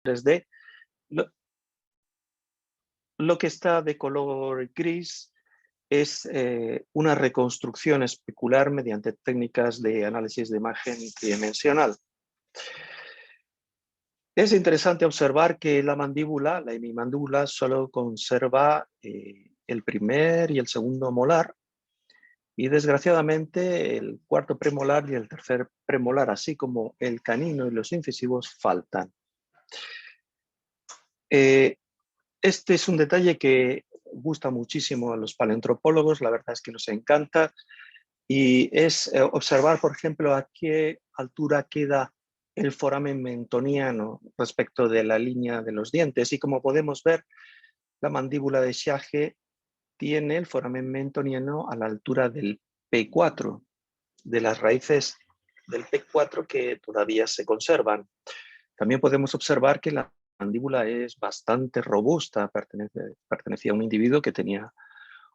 3D. Lo que está de color gris es una reconstrucción especular mediante técnicas de análisis de imagen tridimensional. Es interesante observar que la hemimandíbula, solo conserva el primer y el segundo molar, y desgraciadamente el cuarto premolar y el tercer premolar, así como el canino y los incisivos, faltan. Este es un detalle que gusta muchísimo a los paleoantropólogos, la verdad es que nos encanta, y es observar, por ejemplo, a qué altura queda el foramen mentoniano respecto de la línea de los dientes. Y como podemos ver, la mandíbula de Schaage tiene el foramen mentoniano a la altura del P4, de las raíces del P4 que todavía se conservan. También podemos observar que la mandíbula es bastante robusta, pertenecía a un individuo que tenía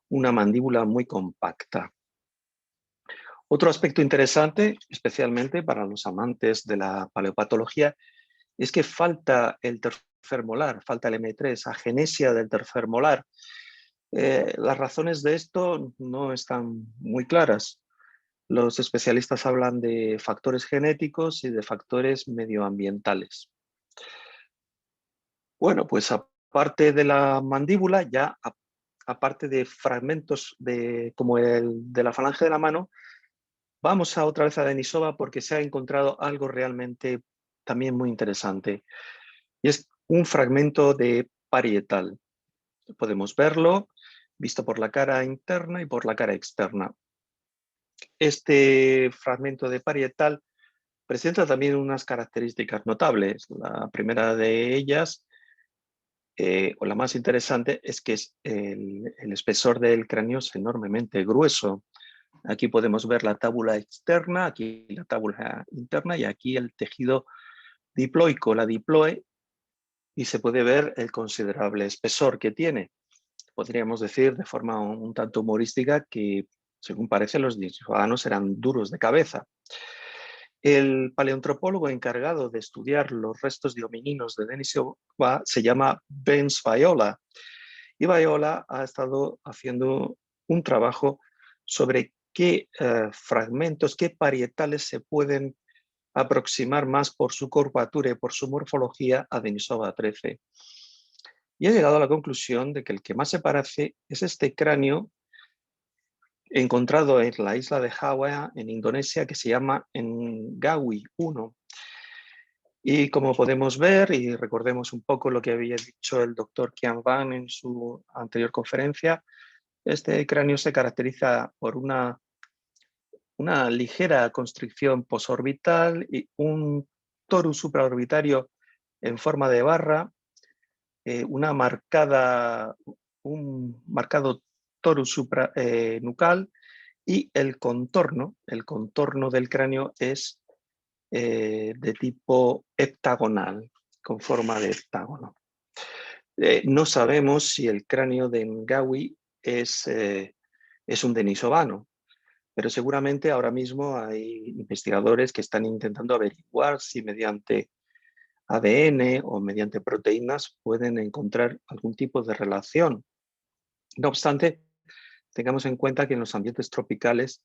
una mandíbula muy compacta. Otro aspecto interesante, especialmente para los amantes de la paleopatología, es que falta el tercer molar, falta el M3, agenesia del tercer molar. Las razones de esto no están muy claras. Los especialistas hablan de factores genéticos y de factores medioambientales. Bueno, pues aparte de la mandíbula, ya aparte de fragmentos como el de la falange de la mano, vamos otra vez a Denisova porque se ha encontrado algo realmente también muy interesante. Y es un fragmento de parietal. Podemos verlo visto por la cara interna y por la cara externa. Este fragmento de parietal presenta también unas características notables. La primera de ellas, o la más interesante, es que el espesor del cráneo es enormemente grueso. Aquí podemos ver la tábula externa, aquí la tábula interna y aquí el tejido diploico, la diploe, y se puede ver el considerable espesor que tiene. Podríamos decir de forma un tanto humorística que, según parece, los denisovanos eran duros de cabeza. El paleoantropólogo encargado de estudiar los restos de homininos de Denisova se llama Benz Viola. Y Viola ha estado haciendo un trabajo sobre qué fragmentos, qué parietales se pueden aproximar más por su curvatura y por su morfología a Denisova 13. Y ha llegado a la conclusión de que el que más se parece es este cráneo encontrado en la isla de Java, en Indonesia, que se llama Ngawi 1. Y como podemos ver, y recordemos un poco lo que había dicho el doctor Qian Van en su anterior conferencia, este cráneo se caracteriza por una ligera constricción posorbital y un torus supraorbitario en forma de barra, un marcado torus supranucal, y el contorno del cráneo es de tipo heptagonal, con forma de heptágono. No sabemos si el cráneo de Ngawi es un denisovano, pero seguramente ahora mismo hay investigadores que están intentando averiguar si mediante ADN o mediante proteínas pueden encontrar algún tipo de relación. No obstante, tengamos en cuenta que en los ambientes tropicales,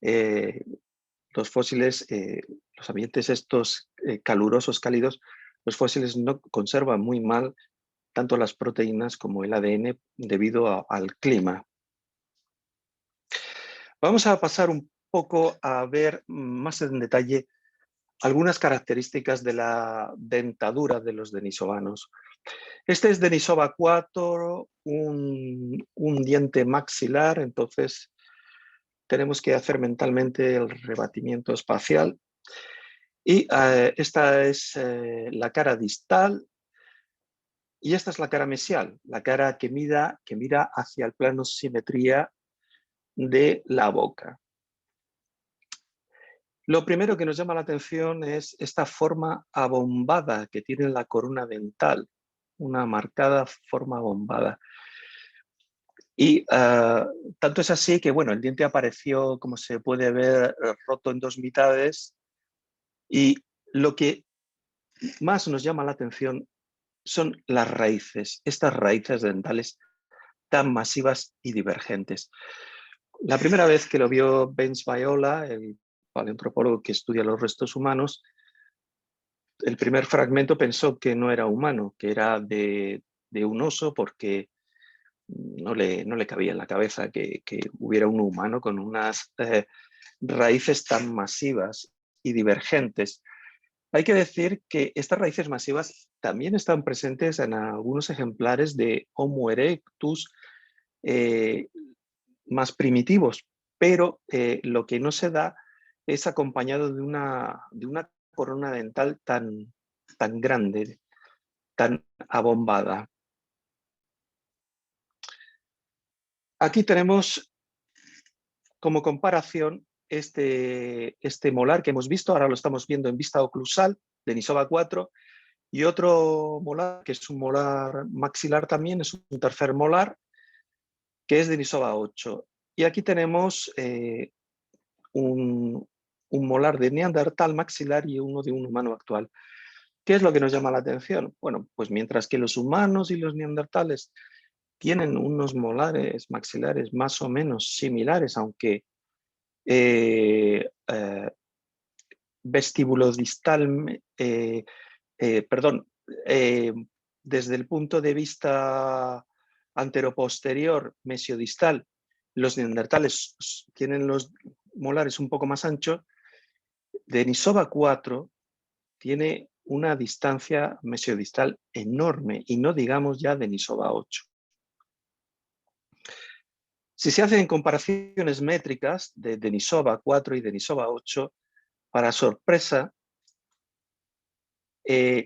los fósiles, los ambientes estos calurosos, cálidos, los fósiles no conservan muy mal tanto las proteínas como el ADN debido al clima. Vamos a pasar un poco a ver más en detalle algunas características de la dentadura de los denisovanos. Este es Denisova 4, un diente maxilar, entonces tenemos que hacer mentalmente el rebatimiento espacial. Y esta es la cara distal y esta es la cara mesial, la cara que mira hacia el plano simetría de la boca. Lo primero que nos llama la atención es esta forma abombada que tiene la corona dental, una marcada forma abombada. Y tanto es así que, bueno, el diente apareció, como se puede ver, roto en dos mitades, y lo que más nos llama la atención son las raíces, estas raíces dentales tan masivas y divergentes. La primera vez que lo vio Benz Viola, el paleoantropólogo que estudia los restos humanos, el primer fragmento pensó que no era humano, que era de un oso, porque no le cabía en la cabeza que hubiera un humano con unas raíces tan masivas y divergentes. Hay que decir que estas raíces masivas también están presentes en algunos ejemplares de Homo erectus más primitivos, pero lo que no se da es acompañado de una corona dental tan grande, tan abombada. Aquí tenemos como comparación este molar que hemos visto, ahora lo estamos viendo en vista oclusal, Denisova 4, y otro molar, que es un molar maxilar también, es un tercer molar, que es Denisova 8. Y aquí tenemos un molar de neandertal maxilar y uno de un humano actual. ¿Qué es lo que nos llama la atención? Bueno, pues mientras que los humanos y los neandertales tienen unos molares maxilares más o menos similares, aunque vestibulodistal, perdón, desde el punto de vista anteroposterior, mesiodistal, los neandertales tienen los molares un poco más anchos. Denisova 4 tiene una distancia mesiodistal enorme y no digamos ya Denisova 8. Si se hacen comparaciones métricas de Denisova 4 y Denisova 8, para sorpresa,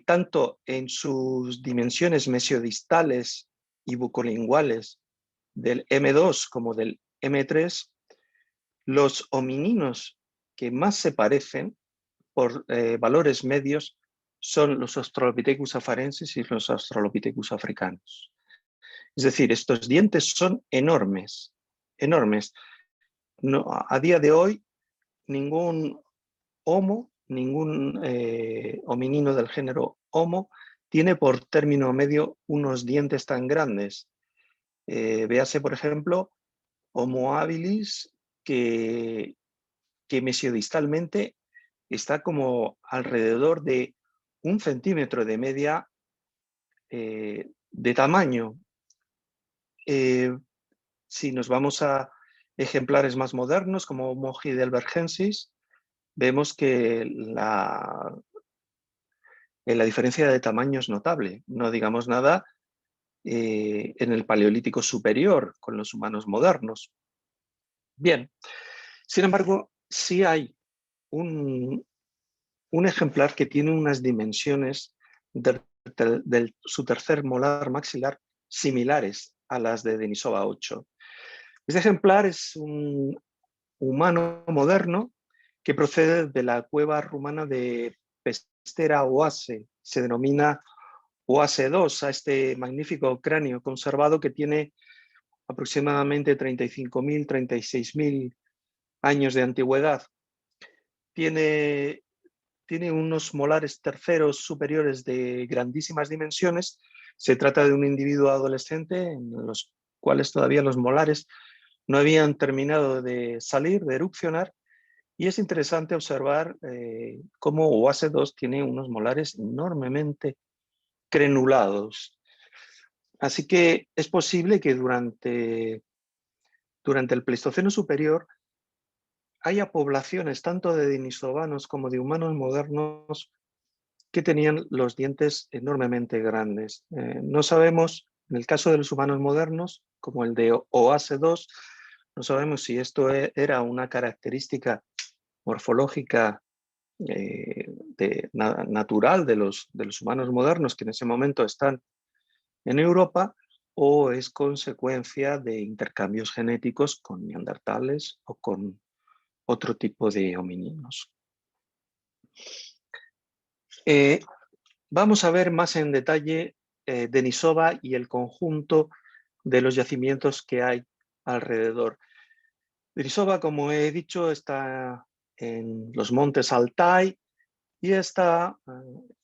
tanto en sus dimensiones mesiodistales y bucolinguales del M2 como del M3, los homininos que más se parecen por valores medios son los Australopithecus afarensis y los Australopithecus africanos. Es decir, estos dientes son enormes, enormes. No, a día de hoy, ningún Homo, ningún hominino del género Homo tiene por término medio unos dientes tan grandes. Véase, por ejemplo, Homo habilis, que mesiodistalmente está como alrededor de 1 centímetro de media de tamaño. Si nos vamos a ejemplares más modernos, como Homo heidelbergensis, vemos que la diferencia de tamaño es notable. No digamos nada en el Paleolítico superior, con los humanos modernos. Bien, sin embargo, sí hay un ejemplar que tiene unas dimensiones de su tercer molar maxilar similares a las de Denisova 8. Este ejemplar es un humano moderno que procede de la cueva rumana de Pestera Oase. Se denomina Oase 2 a este magnífico cráneo conservado que tiene aproximadamente 35.000, 36.000 años de antigüedad. Tiene unos molares terceros superiores de grandísimas dimensiones. Se trata de un individuo adolescente en los cuales todavía los molares no habían terminado de salir, de erupcionar, y es interesante observar cómo Oase 2 tiene unos molares enormemente crenulados. Así que es posible que durante el Pleistoceno superior haya poblaciones tanto de denisovanos como de humanos modernos que tenían los dientes enormemente grandes. No sabemos, en el caso de los humanos modernos, como el de Oase 2, no sabemos si esto era una característica morfológica natural de los humanos modernos que en ese momento están en Europa, o es consecuencia de intercambios genéticos con neandertales o con otro tipo de homínidos. Vamos a ver más en detalle Denisova y el conjunto de los yacimientos que hay alrededor. Denisova, como he dicho, está en los montes Altai, Y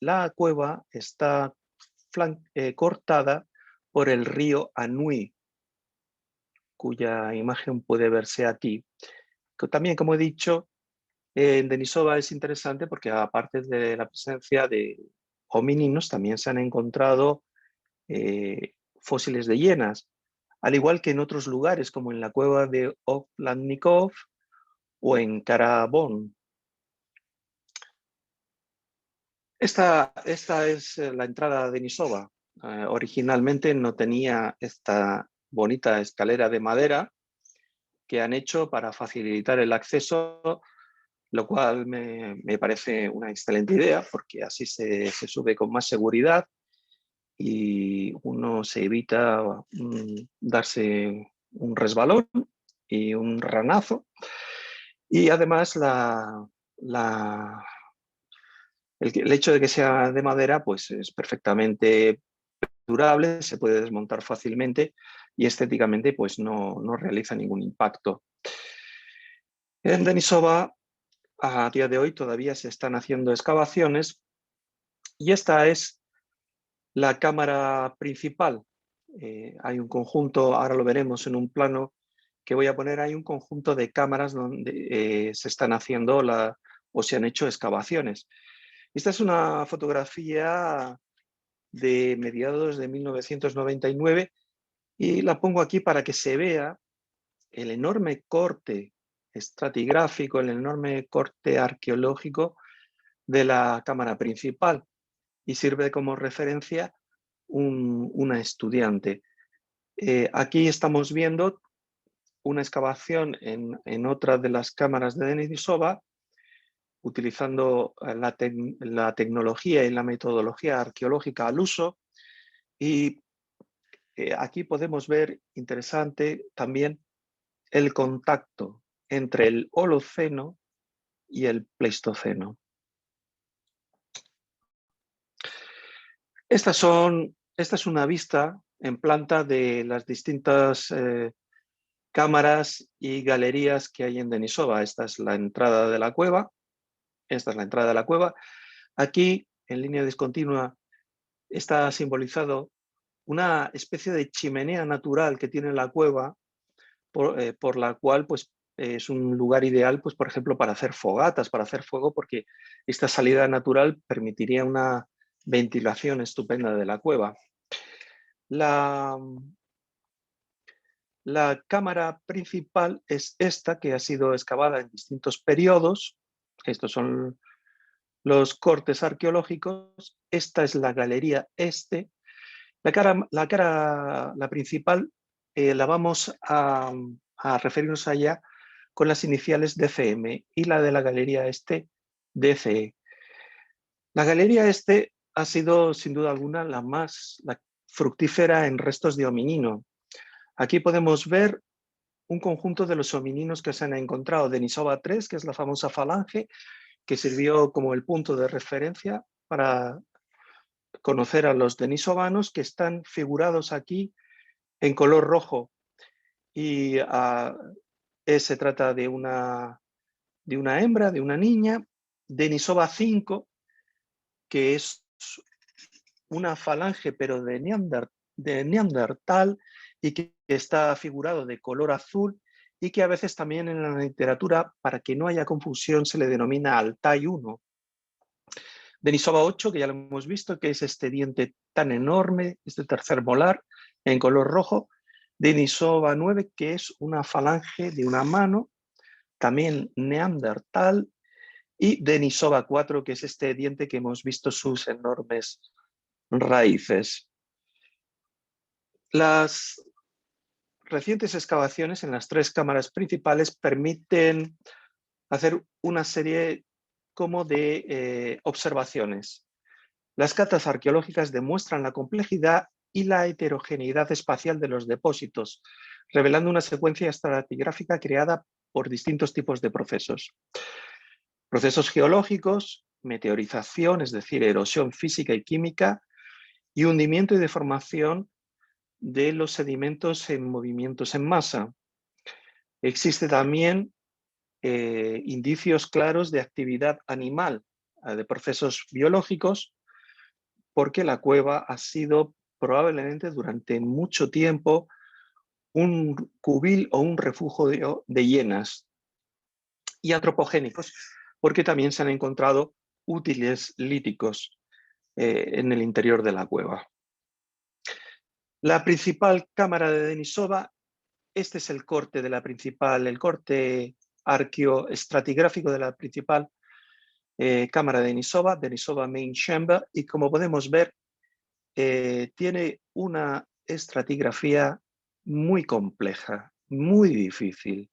la cueva está cortada por el río Anhui, cuya imagen puede verse aquí. También, como he dicho, en Denisova es interesante porque aparte de la presencia de homínidos, también se han encontrado fósiles de hienas, al igual que en otros lugares como en la cueva de Ovlandnikov o en Karabón. Esta es la entrada de Denisova. Originalmente no tenía esta bonita escalera de madera que han hecho para facilitar el acceso, lo cual me parece una excelente idea porque así se sube con más seguridad y uno se evita darse un resbalón y un ranazo. Y además el hecho de que sea de madera pues es perfectamente durable, se puede desmontar fácilmente y estéticamente pues no realiza ningún impacto. En Denisova a día de hoy todavía se están haciendo excavaciones y esta es la cámara principal. Hay un conjunto, ahora lo veremos en un plano que voy a poner, hay un conjunto de cámaras donde se están haciendo o se han hecho excavaciones. Esta es una fotografía de mediados de 1999 y la pongo aquí para que se vea el enorme corte estratigráfico, el enorme corte arqueológico de la cámara principal y sirve como referencia una estudiante. Aquí estamos viendo una excavación en otra de las cámaras de Denisova, utilizando la tecnología y la metodología arqueológica al uso. Y aquí podemos ver, interesante también, el contacto entre el Holoceno y el Pleistoceno. Esta es una vista en planta de las distintas cámaras y galerías que hay en Denisova. Esta es la entrada de la cueva. Esta es la entrada de la cueva. Aquí, en línea discontinua, está simbolizado una especie de chimenea natural que tiene la cueva, por la cual pues, es un lugar ideal, pues, por ejemplo, para hacer fogatas, para hacer fuego, porque esta salida natural permitiría una ventilación estupenda de la cueva. La cámara principal es esta, que ha sido excavada en distintos periodos. Estos son los cortes arqueológicos. Esta es la galería este. La principal la vamos a referirnos allá con las iniciales DCM y la de la galería este DCE. La galería este ha sido sin duda alguna la fructífera en restos de hominino. Aquí podemos ver un conjunto de los homininos que se han encontrado. Denisova 3, que es la famosa falange, que sirvió como el punto de referencia para conocer a los denisovanos, que están figurados aquí en color rojo. Y se trata de una hembra, de una niña. Denisova 5, que es una falange, pero de Neandertal, y que está figurado de color azul, y que a veces también en la literatura, para que no haya confusión, se le denomina Altai 1. Denisova 8, que ya lo hemos visto, que es este diente tan enorme, este tercer molar, en color rojo. Denisova 9, que es una falange de una mano, también Neandertal. Y Denisova 4, que es este diente que hemos visto sus enormes raíces. Las recientes excavaciones en las 3 cámaras principales permiten hacer una serie como de observaciones. Las catas arqueológicas demuestran la complejidad y la heterogeneidad espacial de los depósitos, revelando una secuencia estratigráfica creada por distintos tipos de procesos. Procesos geológicos, meteorización, es decir, erosión física y química, y hundimiento y deformación de los sedimentos en movimientos en masa. Existe también indicios claros de actividad animal. de procesos biológicos, porque la cueva ha sido probablemente durante mucho tiempo un cubil o un refugio de hienas, y antropogénicos, porque también se han encontrado útiles líticos en el interior de la cueva. La principal cámara de Denisova, este es el corte de la principal, el corte arqueoestratigráfico de la principal cámara de Denisova, Denisova Main Chamber, y como podemos ver, tiene una estratigrafía muy compleja, muy difícil,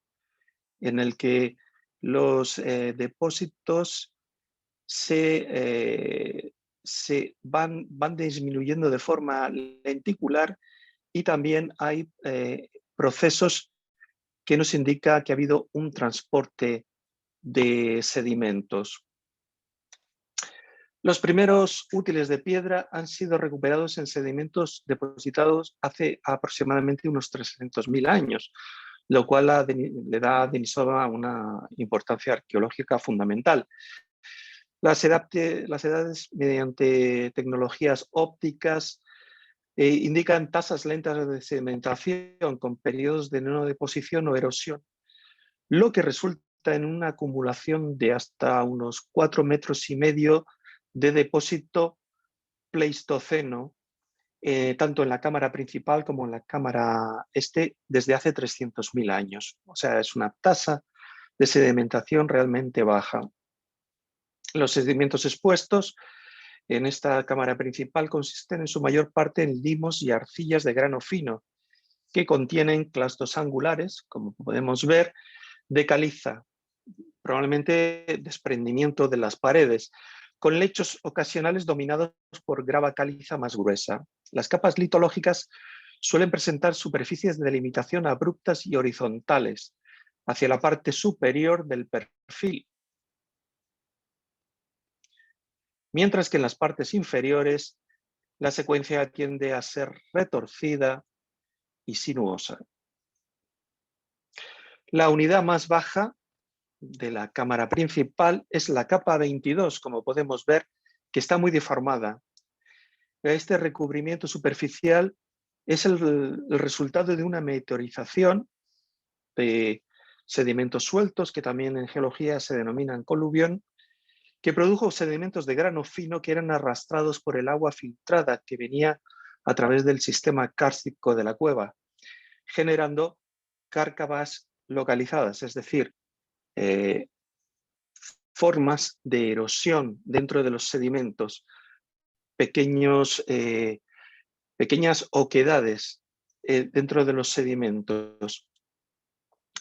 en el que los depósitos se van disminuyendo de forma lenticular, y también hay procesos que nos indican que ha habido un transporte de sedimentos. Los primeros útiles de piedra han sido recuperados en sedimentos depositados hace aproximadamente unos 300.000 años, lo cual le da a Denisova una importancia arqueológica fundamental. Las edades, mediante tecnologías ópticas, indican tasas lentas de sedimentación con periodos de no deposición o erosión, lo que resulta en una acumulación de hasta unos 4,5 metros de depósito pleistoceno, tanto en la cámara principal como en la cámara este, desde hace 300.000 años. O sea, es una tasa de sedimentación realmente baja. Los sedimentos expuestos en esta cámara principal consisten en su mayor parte en limos y arcillas de grano fino, que contienen clastos angulares, como podemos ver, de caliza, probablemente desprendimiento de las paredes, con lechos ocasionales dominados por grava caliza más gruesa. Las capas litológicas suelen presentar superficies de delimitación abruptas y horizontales hacia la parte superior del perfil, mientras que en las partes inferiores la secuencia tiende a ser retorcida y sinuosa. La unidad más baja de la cámara principal es la capa 22, como podemos ver, que está muy deformada. Este recubrimiento superficial es el resultado de una meteorización de sedimentos sueltos, que también en geología se denominan coluvión, que produjo sedimentos de grano fino que eran arrastrados por el agua filtrada que venía a través del sistema kárstico de la cueva, generando cárcavas localizadas, es decir, formas de erosión dentro de los sedimentos, pequeñas oquedades dentro de los sedimentos.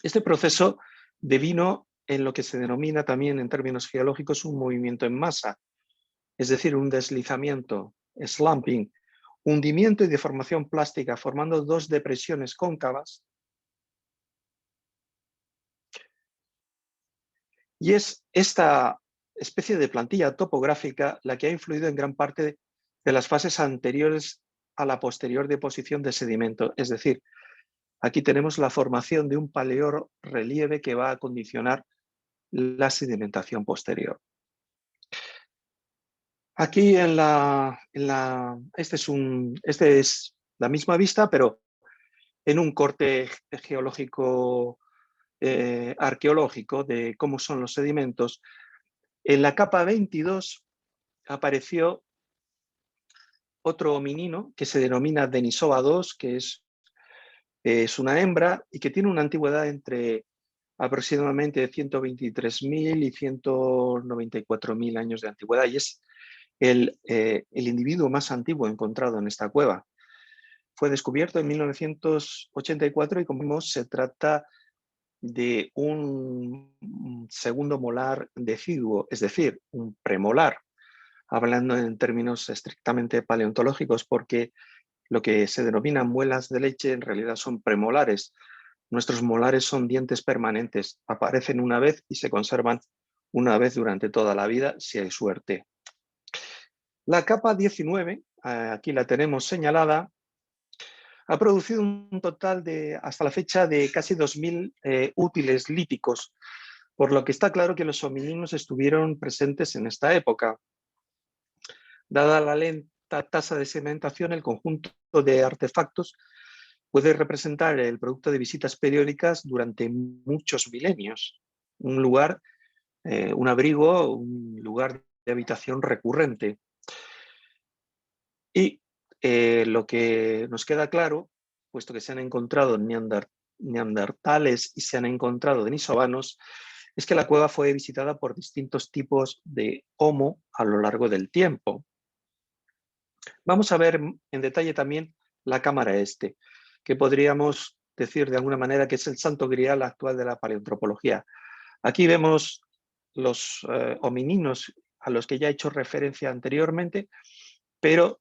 Este proceso devino en lo que se denomina también en términos geológicos un movimiento en masa, es decir, un deslizamiento, slumping, hundimiento y deformación plástica, formando dos depresiones cóncavas. Y es esta especie de plantilla topográfica la que ha influido en gran parte de las fases anteriores a la posterior deposición de sedimento. Es decir, aquí tenemos la formación de un paleorrelieve que va a condicionar la sedimentación posterior. Aquí este es la misma vista, pero en un corte geológico arqueológico de cómo son los sedimentos. En la capa 22 apareció otro hominino que se denomina Denisova II, que es una hembra y que tiene una antigüedad entre aproximadamente 123.000 y 194.000 años de antigüedad, y es el individuo más antiguo encontrado en esta cueva. Fue descubierto en 1984 y, como vimos, se trata de un segundo molar deciduo, es decir, un premolar, hablando en términos estrictamente paleontológicos, porque lo que se denomina muelas de leche en realidad son premolares. Nuestros molares son dientes permanentes, aparecen una vez y se conservan una vez durante toda la vida, si hay suerte. La capa 19, aquí la tenemos señalada, ha producido un total de, hasta la fecha, de casi 2.000 útiles líticos, por lo que está claro que los homininos estuvieron presentes en esta época. Dada la lenta tasa de sedimentación, el conjunto de artefactos puede representar el producto de visitas periódicas durante muchos milenios. Un lugar, un abrigo, un lugar de habitación recurrente. Y lo que nos queda claro, puesto que se han encontrado neandertales y se han encontrado denisovanos, es que la cueva fue visitada por distintos tipos de Homo a lo largo del tiempo. Vamos a ver en detalle también la cámara este, que podríamos decir de alguna manera que es el santo grial actual de la paleoantropología. Aquí vemos los homininos a los que ya he hecho referencia anteriormente, pero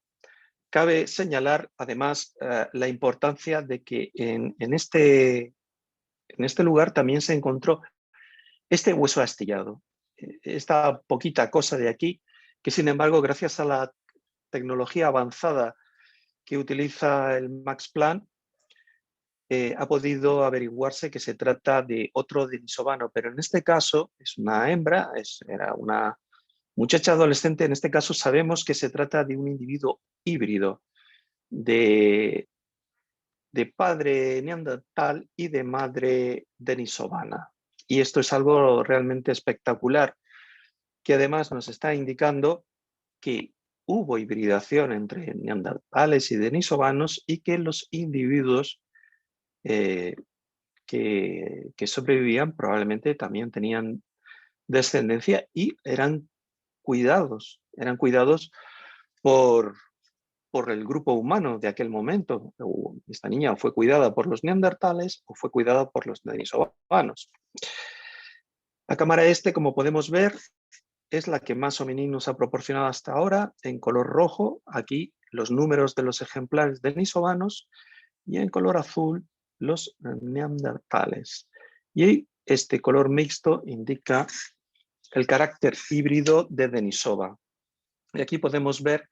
cabe señalar además la importancia de que en este lugar también se encontró este hueso astillado, esta poquita cosa de aquí, que sin embargo, gracias a la tecnología avanzada que utiliza el Max Planck, ha podido averiguarse que se trata de otro denisovano, pero en este caso es una hembra, era una muchacha adolescente. En este caso sabemos que se trata de un individuo híbrido de padre neandertal y de madre denisovana. Y esto es algo realmente espectacular, que además nos está indicando que hubo hibridación entre neandertales y denisovanos y que los individuos que sobrevivían probablemente también tenían descendencia y eran cuidados por el grupo humano de aquel momento. Esta niña fue cuidada por los neandertales o fue cuidada por los denisovanos. La cámara este, como podemos ver, es la que más homininos nos ha proporcionado hasta ahora, en color rojo, aquí los números de los ejemplares denisovanos, y en color azul los neandertales. Y este color mixto indica el carácter híbrido de Denisova. Y aquí podemos ver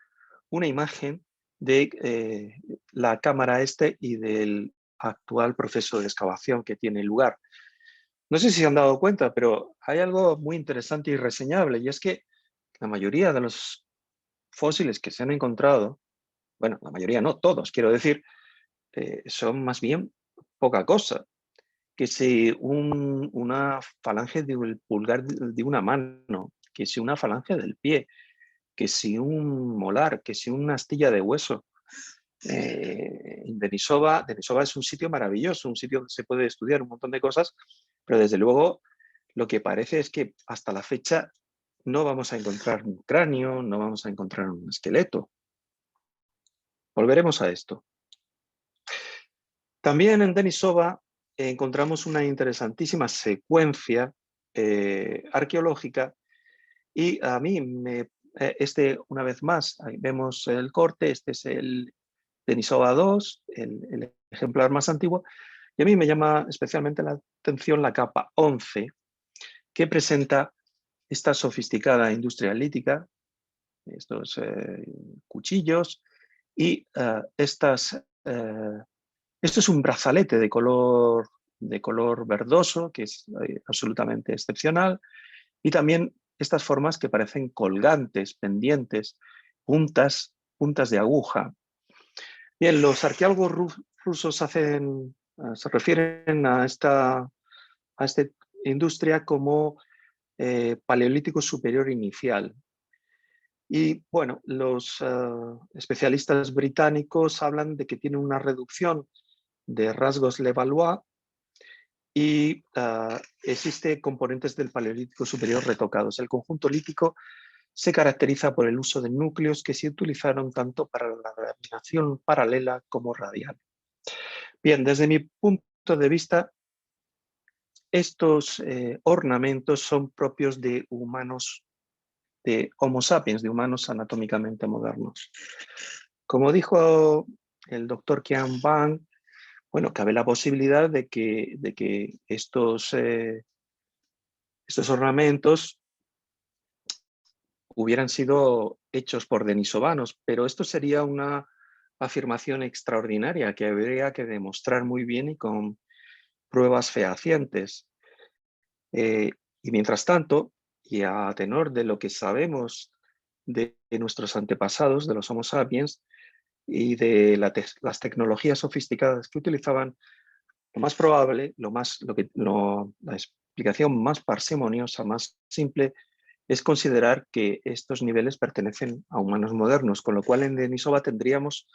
una imagen de la cámara este y del actual proceso de excavación que tiene lugar. No sé si se han dado cuenta, pero hay algo muy interesante y reseñable, y es que la mayoría de los fósiles que se han encontrado, bueno, la mayoría no, todos, quiero decir, son más bien poca cosa. Que si una falange del pulgar de una mano, que si una falange del pie, que si un molar, que si una astilla de hueso. Denisova es un sitio maravilloso, un sitio donde se puede estudiar un montón de cosas, pero desde luego lo que parece es que hasta la fecha no vamos a encontrar un cráneo, no vamos a encontrar un esqueleto. Volveremos a esto. También en Denisova encontramos una interesantísima secuencia arqueológica y a mí una vez más, ahí vemos el corte, este es el Denisova 2, el ejemplar más antiguo, y a mí me llama especialmente la atención la capa 11, que presenta esta sofisticada industria lítica, estos cuchillos y esto es un brazalete de color verdoso, que es absolutamente excepcional, y también estas formas que parecen colgantes, pendientes, puntas de aguja. Bien, los arqueólogos rusos se refieren a esta industria como paleolítico superior inicial. Y bueno, los especialistas británicos hablan de que tiene una reducción de rasgos Levallois y existe componentes del paleolítico superior retocados. El conjunto lítico se caracteriza por el uso de núcleos que se utilizaron tanto para la laminación paralela como radial. Bien, desde mi punto de vista, estos ornamentos son propios de humanos, de Homo sapiens, de humanos anatómicamente modernos. Como dijo el doctor Qian Wang, bueno, cabe la posibilidad de que estos ornamentos hubieran sido hechos por denisovanos, pero esto sería una afirmación extraordinaria que habría que demostrar muy bien y con pruebas fehacientes. Y mientras tanto, y a tenor de lo que sabemos de nuestros antepasados, de los Homo sapiens, y de las tecnologías sofisticadas que utilizaban, lo más probable, la explicación más parsimoniosa, más simple, es considerar que estos niveles pertenecen a humanos modernos, con lo cual en Denisova tendríamos,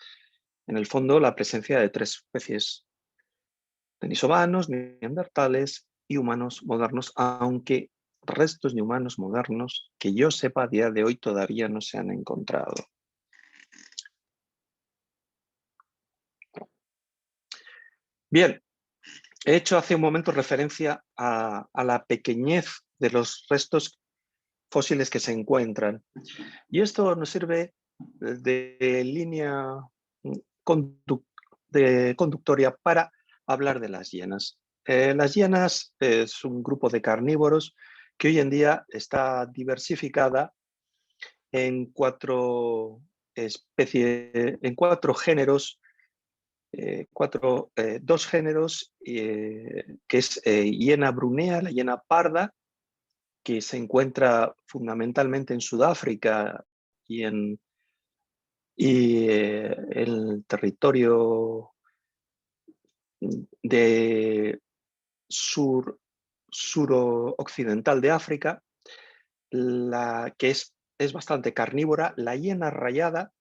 en el fondo, la presencia de 3 especies: denisovanos, neandertales y humanos modernos, aunque restos de humanos modernos, que yo sepa, a día de hoy todavía no se han encontrado. Bien, he hecho hace un momento referencia a la pequeñez de los restos fósiles que se encuentran. Y esto nos sirve de línea conductoria para hablar de las hienas. Las hienas es un grupo de carnívoros que hoy en día está diversificada en 4 especies, en 4 géneros, 2 géneros, que es hiena brunea, la hiena parda, que se encuentra fundamentalmente en Sudáfrica y en el territorio de suroccidental de África, que es bastante carnívora. La hiena rayada,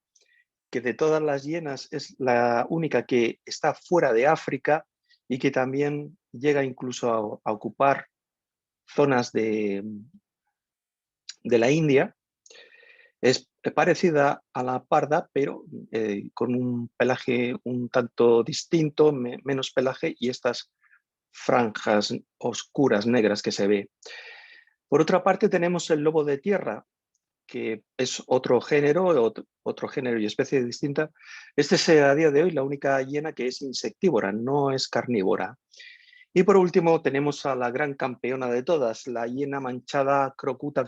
que de todas las hienas es la única que está fuera de África y que también llega incluso a ocupar zonas de la India. Es parecida a la parda, pero con un pelaje un tanto distinto, menos pelaje y estas franjas oscuras negras que se ve. Por otra parte tenemos el lobo de tierra, que es otro género y especie distinta. Este es a día de hoy la única hiena que es insectívora, no es carnívora. Y por último tenemos a la gran campeona de todas, la hiena manchada crocuta,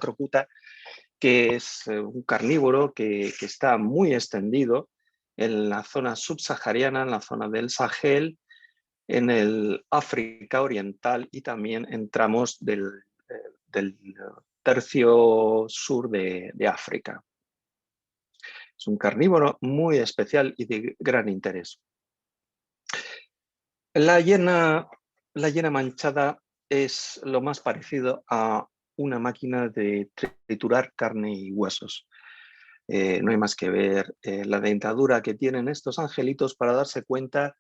que es un carnívoro que está muy extendido en la zona subsahariana, en la zona del Sahel, en el África Oriental y también en tramos del tercio sur de África. Es un carnívoro muy especial y de gran interés. La hiena manchada es lo más parecido a una máquina de triturar carne y huesos. No hay más que ver la dentadura que tienen estos angelitos para darse cuenta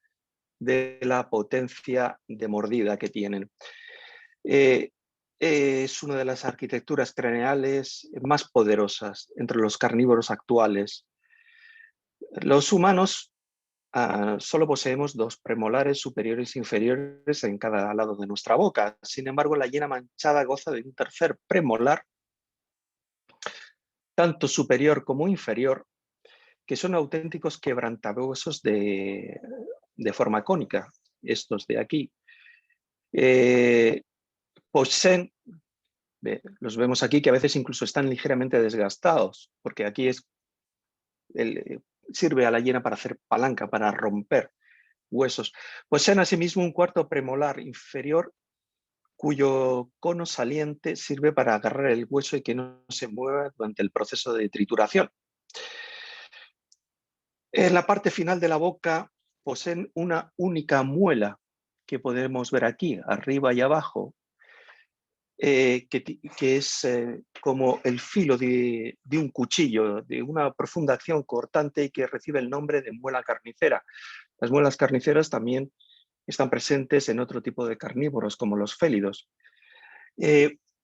de la potencia de mordida que tienen. Es una de las arquitecturas craneales más poderosas entre los carnívoros actuales. Los humanos solo poseemos 2 premolares superiores e inferiores en cada lado de nuestra boca. Sin embargo, la hiena manchada goza de un tercer premolar, tanto superior como inferior, que son auténticos quebrantahuesos de forma cónica, estos de aquí. Poseen, los vemos aquí, que a veces incluso están ligeramente desgastados, porque aquí sirve a la hiena para hacer palanca, para romper huesos. Poseen asimismo un cuarto premolar inferior, cuyo cono saliente sirve para agarrar el hueso y que no se mueva durante el proceso de trituración. En la parte final de la boca poseen una única muela, que podemos ver aquí, arriba y abajo, que es como el filo de un cuchillo, de una profunda acción cortante y que recibe el nombre de muela carnicera. Las muelas carniceras también están presentes en otro tipo de carnívoros, como los félidos.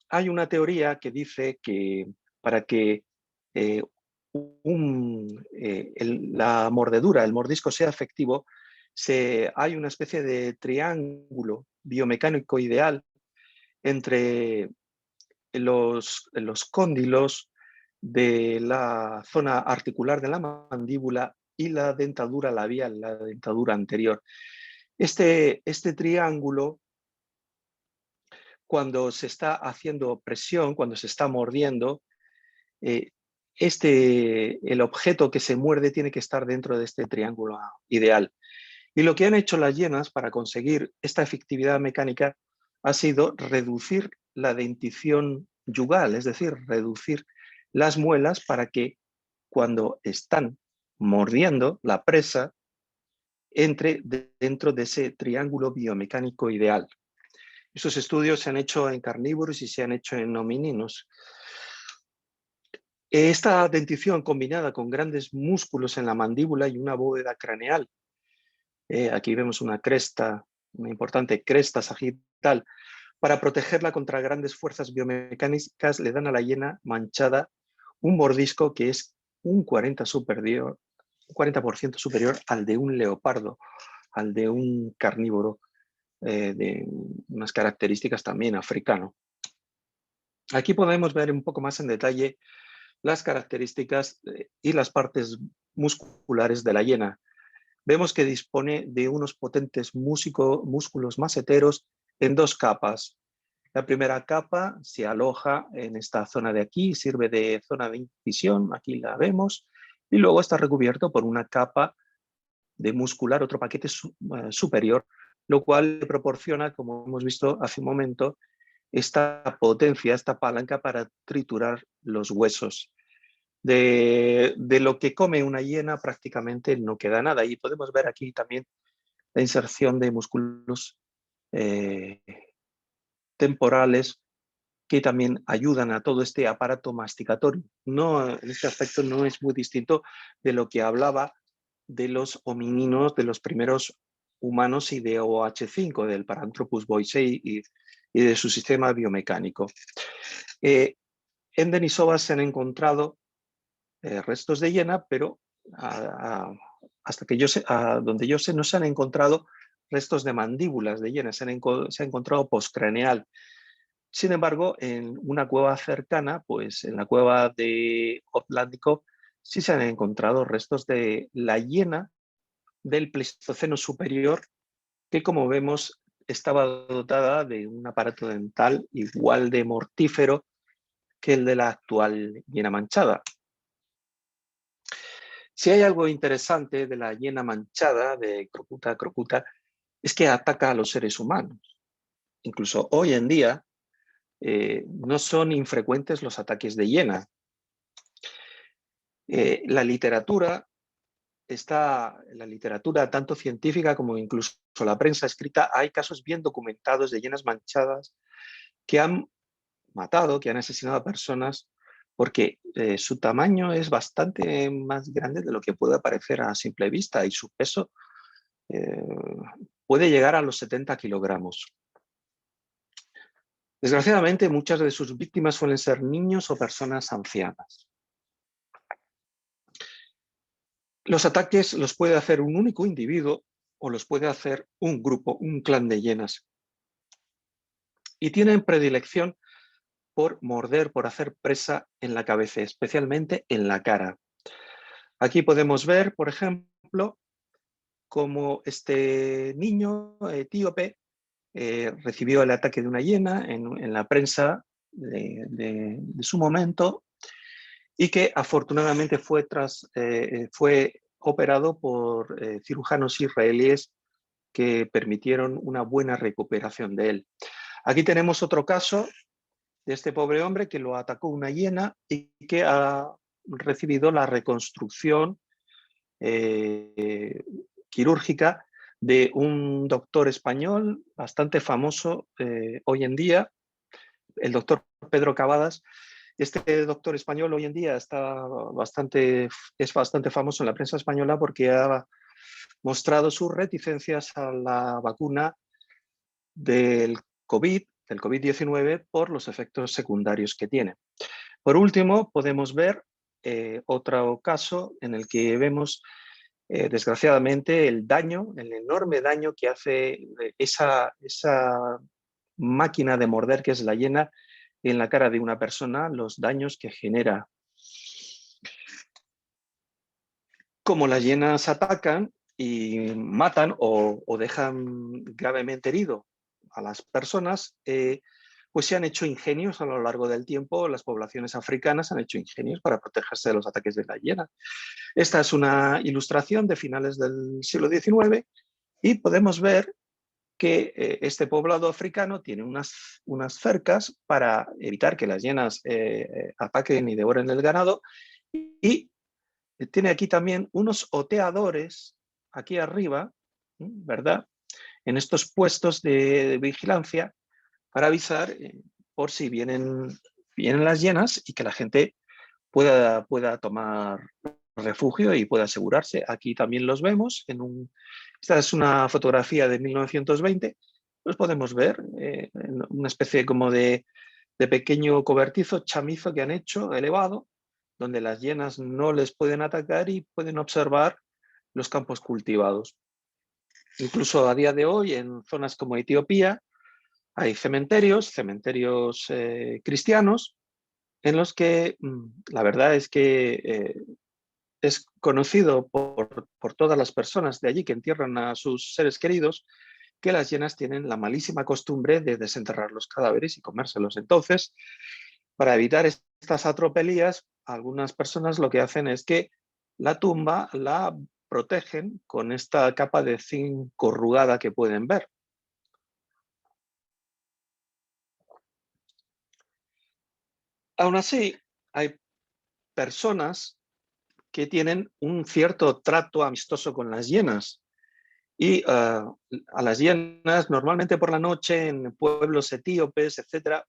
Hay una teoría que dice que para que la mordedura, el mordisco sea efectivo, hay una especie de triángulo biomecánico ideal entre los cóndilos de la zona articular de la mandíbula y la dentadura labial, la dentadura anterior. Este triángulo, cuando se está haciendo presión, cuando se está mordiendo, el objeto que se muerde tiene que estar dentro de este triángulo ideal. Y lo que han hecho las hienas para conseguir esta efectividad mecánica ha sido reducir la dentición yugal, es decir, reducir las muelas para que cuando están mordiendo la presa entre dentro de ese triángulo biomecánico ideal. Esos estudios se han hecho en carnívoros y se han hecho en homínidos. Esta dentición combinada con grandes músculos en la mandíbula y una bóveda craneal, aquí vemos una cresta, una importante cresta sagital, para protegerla contra grandes fuerzas biomecánicas, le dan a la hiena manchada un mordisco que es un 40% superior al de un leopardo, al de un carnívoro de unas características también africano. Aquí podemos ver un poco más en detalle las características y las partes musculares de la hiena. Vemos que dispone de unos potentes músculos maseteros en dos capas. La primera capa se aloja en esta zona de aquí, sirve de zona de incisión, aquí la vemos, y luego está recubierto por una capa de muscular, otro paquete superior, lo cual le proporciona, como hemos visto hace un momento, esta potencia, esta palanca para triturar los huesos. De lo que come una hiena prácticamente no queda nada, y podemos ver aquí también la inserción de músculos temporales que también ayudan a todo este aparato masticatorio. No, en este aspecto no es muy distinto de lo que hablaba de los homínidos, de los primeros humanos y de OH5, del Paranthropus boisei y de su sistema biomecánico. En Denisova se han encontrado restos de hiena, pero hasta que yo sé, donde yo sé, no se han encontrado restos de mandíbulas de hiena, se ha encontrado postcraneal. Sin embargo, en una cueva cercana, pues en la cueva de Atlántico, sí se han encontrado restos de la hiena del Pleistoceno superior, que como vemos estaba dotada de un aparato dental igual de mortífero que el de la actual hiena manchada. Si hay algo interesante de la hiena manchada de Crocuta crocuta, es que ataca a los seres humanos. Incluso hoy en día no son infrecuentes los ataques de hiena. La literatura tanto científica como incluso la prensa escrita, hay casos bien documentados de hienas manchadas que han matado, que han asesinado a personas porque su tamaño es bastante más grande de lo que puede parecer a simple vista y su peso puede llegar a los 70 kilogramos. Desgraciadamente, muchas de sus víctimas suelen ser niños o personas ancianas. Los ataques los puede hacer un único individuo o los puede hacer un grupo, un clan de hienas. Y tienen predilección por morder, por hacer presa en la cabeza, especialmente en la cara. Aquí podemos ver, por ejemplo, cómo este niño etíope recibió el ataque de una hiena en la prensa de su momento y que afortunadamente fue operado por cirujanos israelíes que permitieron una buena recuperación de él. Aquí tenemos otro caso de este pobre hombre que lo atacó una hiena y que ha recibido la reconstrucción quirúrgica de un doctor español bastante famoso hoy en día, el doctor Pedro Cavadas. Este doctor español hoy en día es bastante famoso en la prensa española porque ha mostrado sus reticencias a la vacuna del COVID-19 por los efectos secundarios que tiene. Por último, podemos ver otro caso en el que vemos desgraciadamente el enorme daño que hace esa máquina de morder que es la hiena en la cara de una persona, los daños que genera. Como las hienas atacan y matan o dejan gravemente herido a las personas, pues se han hecho ingenios a lo largo del tiempo, las poblaciones africanas han hecho ingenios para protegerse de los ataques de la hiena. Esta es una ilustración de finales del siglo XIX y podemos ver que este poblado africano tiene unas cercas para evitar que las hienas ataquen y devoren el ganado, y tiene aquí también unos oteadores aquí arriba, ¿verdad? En estos puestos de vigilancia para avisar por si vienen las hienas y que la gente pueda tomar refugio y pueda asegurarse. Aquí también los vemos. Esta es una fotografía de 1920. Los podemos ver en una especie como de pequeño cobertizo chamizo que han hecho elevado, donde las hienas no les pueden atacar y pueden observar los campos cultivados. Incluso a día de hoy, en zonas como Etiopía, hay cementerios cristianos, en los que la verdad es que es conocido por todas las personas de allí que entierran a sus seres queridos, que las hienas tienen la malísima costumbre de desenterrar los cadáveres y comérselos. Entonces, para evitar estas atropelías, algunas personas lo que hacen es que la tumba la protegen con esta capa de zinc corrugada que pueden ver. Aún así, hay personas que tienen un cierto trato amistoso con las hienas. Y a las hienas, normalmente por la noche, en pueblos etíopes, etcétera,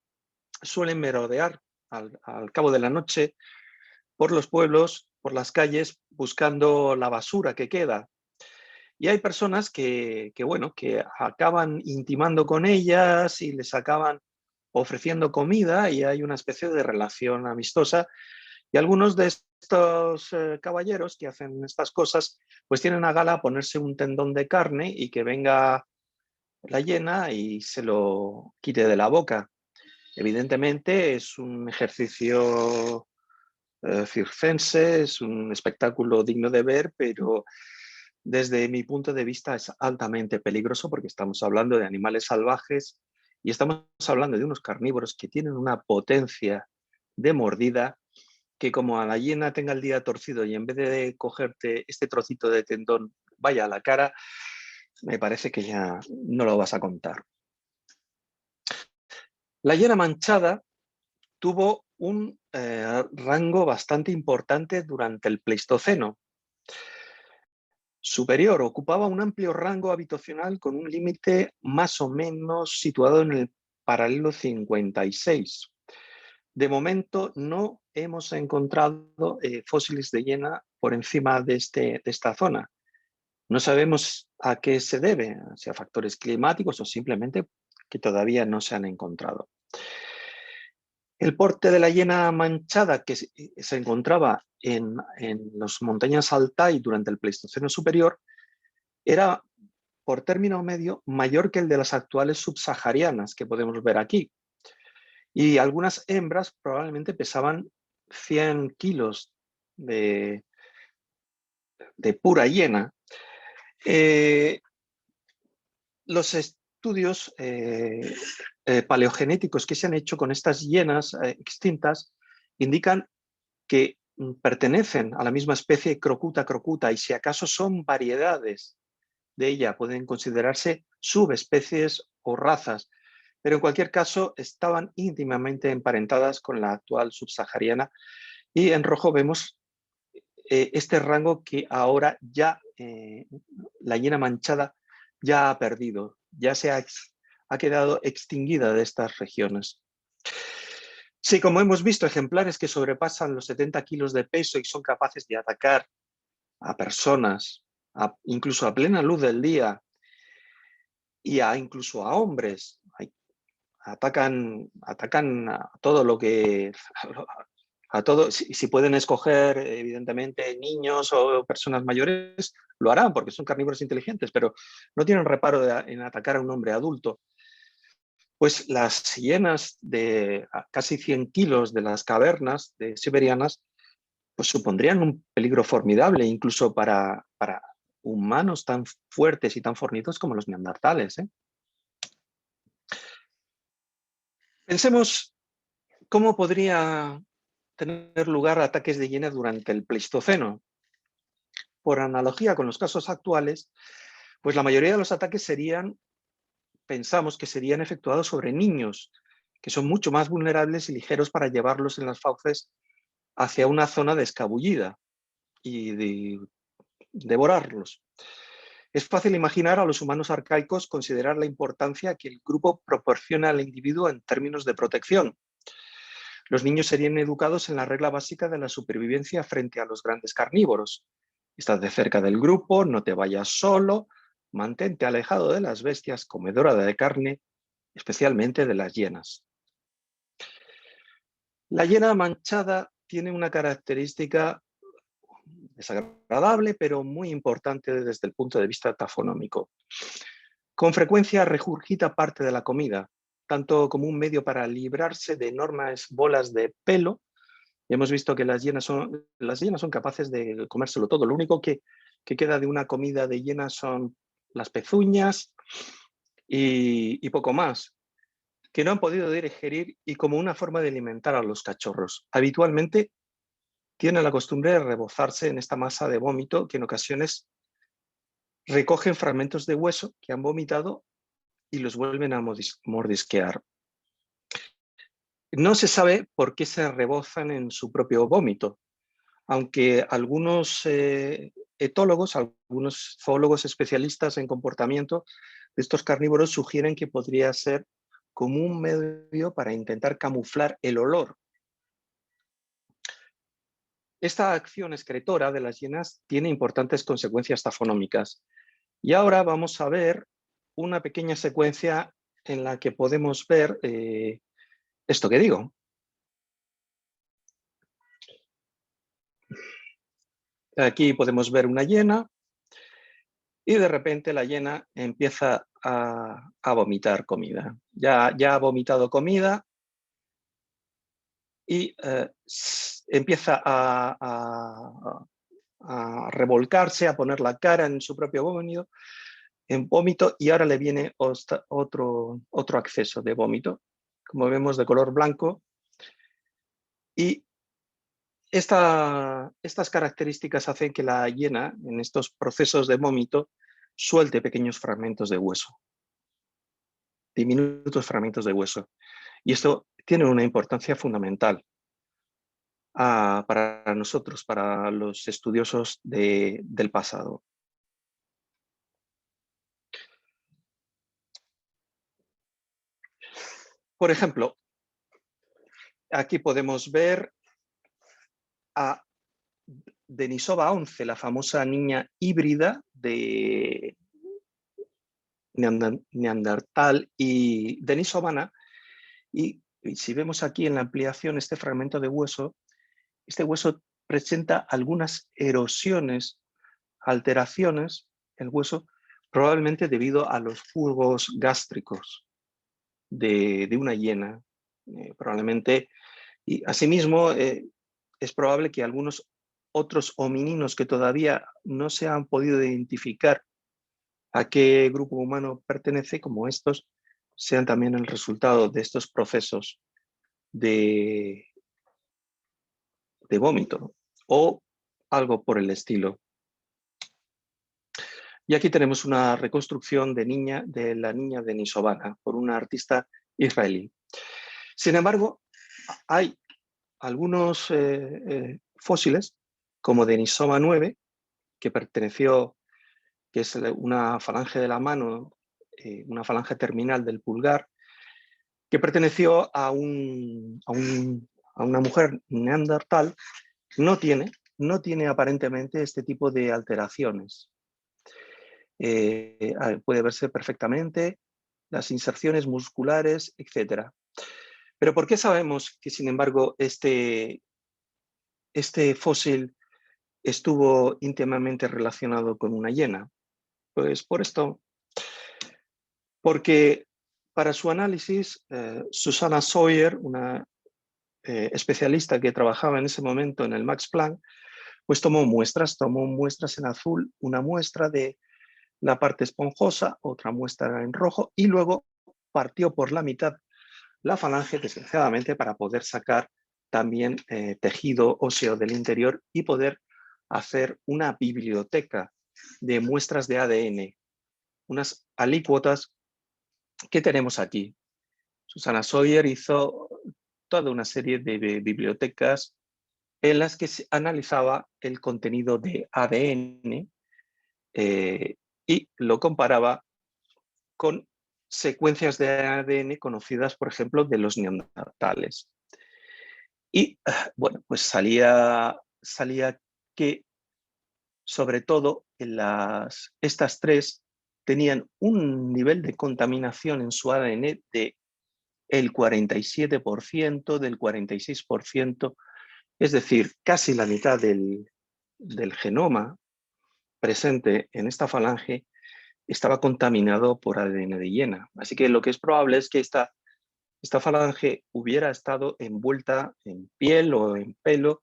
suelen merodear al cabo de la noche por los pueblos, por las calles, buscando la basura que queda. Y hay personas bueno, que acaban intimando con ellas y les acaban ofreciendo comida, y hay una especie de relación amistosa. Y algunos de estos caballeros que hacen estas cosas, pues tienen a gala ponerse un tendón de carne y que venga la hiena y se lo quite de la boca. Evidentemente es un ejercicio circense, es un espectáculo digno de ver, pero desde mi punto de vista es altamente peligroso, porque estamos hablando de animales salvajes y estamos hablando de unos carnívoros que tienen una potencia de mordida, que como a la hiena tenga el día torcido y en vez de cogerte este trocito de tendón vaya a la cara, me parece que ya no lo vas a contar. La hiena manchada tuvo un rango bastante importante durante el Pleistoceno. Superior, ocupaba un amplio rango habitacional con un límite más o menos situado en el paralelo 56. De momento no hemos encontrado fósiles de hiena por encima de esta zona. No sabemos a qué se debe, si a factores climáticos o simplemente que todavía no se han encontrado. El porte de la hiena manchada que se encontraba en las montañas Altai durante el Pleistoceno superior era, por término medio, mayor que el de las actuales subsaharianas que podemos ver aquí. Y algunas hembras probablemente pesaban 100 kilos de pura hiena. Los estudios paleogenéticos que se han hecho con estas hienas extintas indican que pertenecen a la misma especie Crocuta crocuta, y si acaso son variedades de ella, pueden considerarse subespecies o razas, pero en cualquier caso estaban íntimamente emparentadas con la actual subsahariana, y en rojo vemos este rango que ahora ya la hiena manchada ya ha perdido, ya ha quedado extinguida de estas regiones. Sí, como hemos visto, ejemplares que sobrepasan los 70 kilos de peso y son capaces de atacar a personas, incluso a plena luz del día, y incluso a hombres. Atacan a todo lo que... A todo, si pueden escoger, evidentemente, niños o personas mayores, lo harán porque son carnívoros inteligentes, pero no tienen reparo en atacar a un hombre adulto. Pues las hienas de casi 100 kilos de las cavernas siberianas pues supondrían un peligro formidable, incluso para humanos tan fuertes y tan fornidos como los neandertales. Pensemos cómo podría tener lugar ataques de hiena durante el Pleistoceno. Por analogía con los casos actuales, pues la mayoría de los ataques serían pensamos que serían efectuados sobre niños, que son mucho más vulnerables y ligeros para llevarlos en las fauces hacia una zona descabullida y devorarlos. Es fácil imaginar a los humanos arcaicos considerar la importancia que el grupo proporciona al individuo en términos de protección. Los niños serían educados en la regla básica de la supervivencia frente a los grandes carnívoros. Estás de cerca del grupo, no te vayas solo, mantente alejado de las bestias comedoras de carne, especialmente de las hienas. La hiena manchada tiene una característica desagradable, pero muy importante desde el punto de vista taxonómico. Con frecuencia regurgita parte de la comida, tanto como un medio para librarse de enormes bolas de pelo. Hemos visto que las hienas son capaces de comérselo todo. Lo único que queda de una comida de hiena son las pezuñas y poco más, que no han podido digerir y como una forma de alimentar a los cachorros. Habitualmente tienen la costumbre de rebozarse en esta masa de vómito que en ocasiones recogen fragmentos de hueso que han vomitado y los vuelven a mordisquear. No se sabe por qué se rebozan en su propio vómito, aunque algunos etólogos, algunos zoólogos especialistas en comportamiento de estos carnívoros sugieren que podría ser como un medio para intentar camuflar el olor. Esta acción excretora de las hienas tiene importantes consecuencias taxonómicas. Y ahora vamos a ver una pequeña secuencia en la que podemos ver esto que digo. Aquí podemos ver una hiena y de repente la hiena empieza a vomitar comida. Ya ha vomitado comida y empieza a revolcarse, a poner la cara en su propio vómito, y ahora le viene otro acceso de vómito, como vemos, de color blanco. Y estas características hacen que la hiena, en estos procesos de vómito, suelte pequeños fragmentos de hueso, diminutos fragmentos de hueso. Y esto tiene una importancia fundamental para nosotros, para los estudiosos del pasado. Por ejemplo, aquí podemos ver a Denisova 11, la famosa niña híbrida de Neandertal y denisovana, y si vemos aquí en la ampliación este fragmento de hueso, este hueso presenta algunas erosiones, alteraciones, el hueso, probablemente debido a los jugos gástricos de una hiena, probablemente. Y asimismo, es probable que algunos otros homininos que todavía no se han podido identificar a qué grupo humano pertenece, como estos, sean también el resultado de estos procesos de vómito o algo por el estilo. Y aquí tenemos una reconstrucción de la niña denisovana por una artista israelí. Sin embargo, hay algunos fósiles, como Denisova 9, que es una falange de la mano, una falange terminal del pulgar, que perteneció a una mujer neandertal, no tiene aparentemente este tipo de alteraciones. Puede verse perfectamente las inserciones musculares, etc. Pero ¿por qué sabemos que, sin embargo, este fósil estuvo íntimamente relacionado con una hiena? Pues por esto, porque para su análisis, Susanna Sawyer, una especialista que trabajaba en ese momento en el Max Planck, pues tomó muestras en azul, una muestra de la parte esponjosa, otra muestra en rojo, y luego partió por la mitad la falange, desgraciadamente, para poder sacar también tejido óseo del interior y poder hacer una biblioteca de muestras de ADN, unas alícuotas ¿Qué tenemos aquí? Susana Sawyer hizo toda una serie de bibliotecas en las que se analizaba el contenido de ADN y lo comparaba con secuencias de ADN conocidas, por ejemplo, de los neandertales. Y bueno, pues salía que sobre todo estas tres tenían un nivel de contaminación en su ADN de el 47%, del 46%, es decir, casi la mitad del genoma presente en esta falange estaba contaminado por ADN de hiena. Así que lo que es probable es que esta falange hubiera estado envuelta en piel o en pelo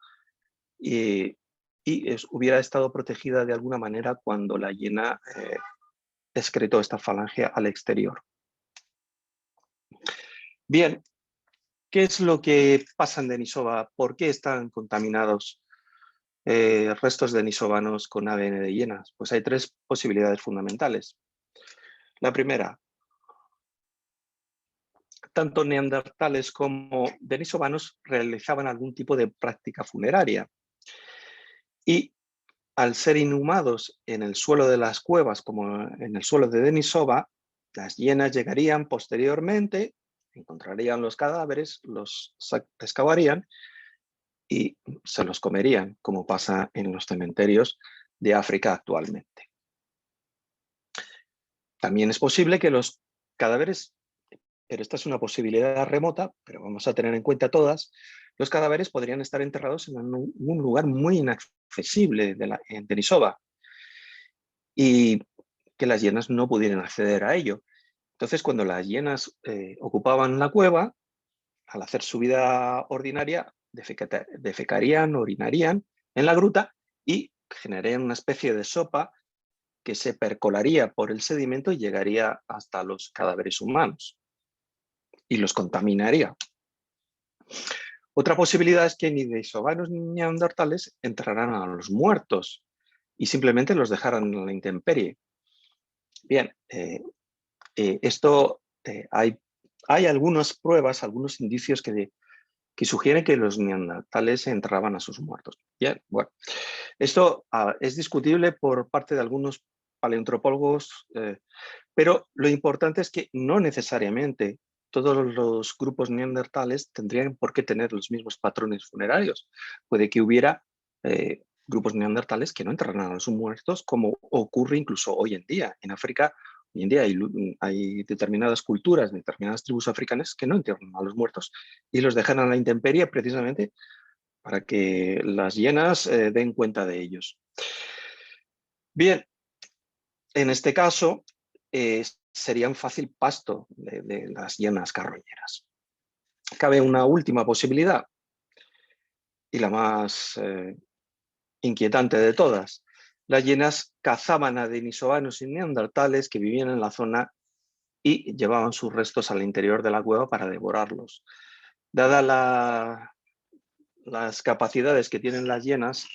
hubiera estado protegida de alguna manera cuando la hiena excretó esta falange al exterior. Bien, ¿qué es lo que pasa en Denisova? ¿Por qué están contaminados restos denisovanos con ADN de hienas? Pues hay tres posibilidades fundamentales. La primera, tanto neandertales como denisovanos realizaban algún tipo de práctica funeraria. Y al ser inhumados en el suelo de las cuevas, como en el suelo de Denisova, las hienas llegarían posteriormente, encontrarían los cadáveres, los excavarían y se los comerían, como pasa en los cementerios de África actualmente. También es posible que los cadáveres, pero esta es una posibilidad remota, pero vamos a tener en cuenta todas, los cadáveres podrían estar enterrados en un lugar muy inaccesible en Denisova y que las hienas no pudieran acceder a ello. Entonces, cuando las hienas ocupaban la cueva, al hacer su vida ordinaria, defecarían, orinarían en la gruta y generarían una especie de sopa que se percolaría por el sedimento y llegaría hasta los cadáveres humanos y los contaminaría. Otra posibilidad es que ni denisovanos ni neandertales entraran a los muertos y simplemente los dejaran en la intemperie. Bien, hay algunas pruebas, algunos indicios que sugieren que los neandertales entraban a sus muertos. Bien, bueno, esto es discutible por parte de algunos paleoantropólogos, pero lo importante es que no necesariamente todos los grupos neandertales tendrían por qué tener los mismos patrones funerarios. Puede que hubiera grupos neandertales que no entraran a los muertos, como ocurre incluso hoy en día. En África, hoy en día hay determinadas culturas, determinadas tribus africanas que no entierran a los muertos y los dejan a la intemperie precisamente para que las hienas den cuenta de ellos. Bien, en este caso serían fácil pasto de las hienas carroñeras. Cabe una última posibilidad y la más inquietante de todas. Las hienas cazaban a denisovanos y neandertales que vivían en la zona y llevaban sus restos al interior de la cueva para devorarlos. Dada las capacidades que tienen las hienas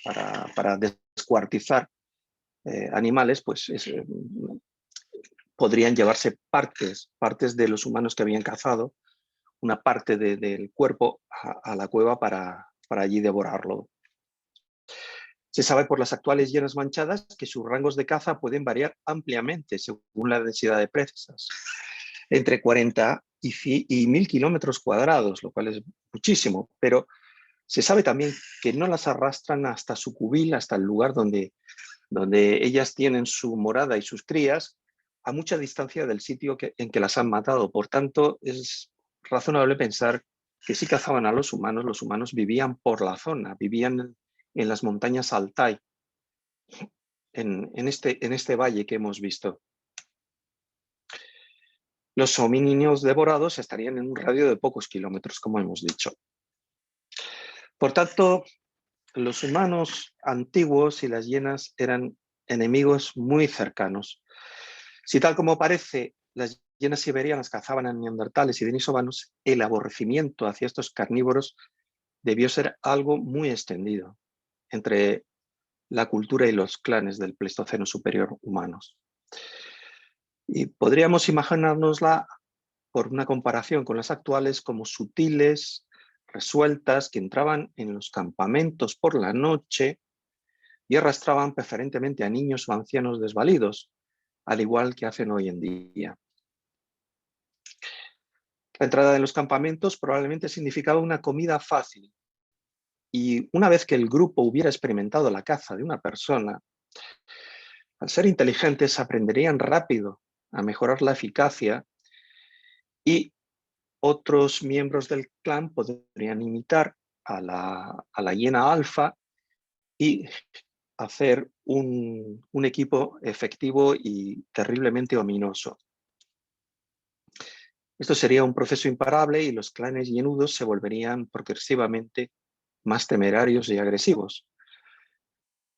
para descuartizar animales, pues podrían llevarse partes de los humanos que habían cazado, una parte del cuerpo a la cueva para allí devorarlo. Se sabe por las actuales hienas manchadas que sus rangos de caza pueden variar ampliamente según la densidad de presas, entre 40 y 1000 kilómetros cuadrados, lo cual es muchísimo, pero se sabe también que no las arrastran hasta su cubil, hasta el lugar donde ellas tienen su morada y sus crías, a mucha distancia del sitio en que las han matado. Por tanto, es razonable pensar que si cazaban a los humanos vivían por la zona, vivían en las montañas Altai, en este valle que hemos visto. Los homínidos devorados estarían en un radio de pocos kilómetros, como hemos dicho. Por tanto, los humanos antiguos y las hienas eran enemigos muy cercanos. Si tal como parece, las hienas siberianas cazaban a neandertales y denisovanos, el aborrecimiento hacia estos carnívoros debió ser algo muy extendido entre la cultura y los clanes del Pleistoceno superior humanos. Y podríamos imaginárnosla por una comparación con las actuales, como sutiles, resueltas, que entraban en los campamentos por la noche y arrastraban preferentemente a niños o ancianos desvalidos, al igual que hacen hoy en día. La entrada en los campamentos probablemente significaba una comida fácil, y una vez que el grupo hubiera experimentado la caza de una persona, al ser inteligentes aprenderían rápido a mejorar la eficacia y otros miembros del clan podrían imitar a la hiena alfa y hacer un equipo efectivo y terriblemente ominoso. Esto sería un proceso imparable y los clanes hienudos se volverían progresivamente más temerarios y agresivos.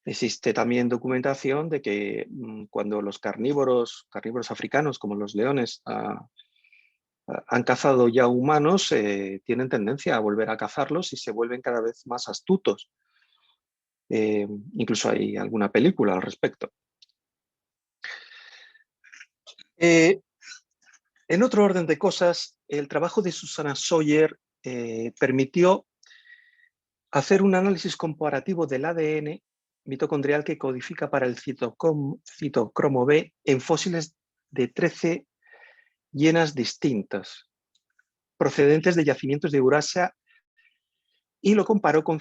Existe también documentación de que cuando los carnívoros africanos, como los leones, han cazado ya humanos, tienen tendencia a volver a cazarlos y se vuelven cada vez más astutos. Incluso hay alguna película al respecto. En otro orden de cosas, el trabajo de Susana Sawyer permitió hacer un análisis comparativo del ADN mitocondrial que codifica para el citocromo B en fósiles de 13 hienas distintas, procedentes de yacimientos de Eurasia, y lo comparó con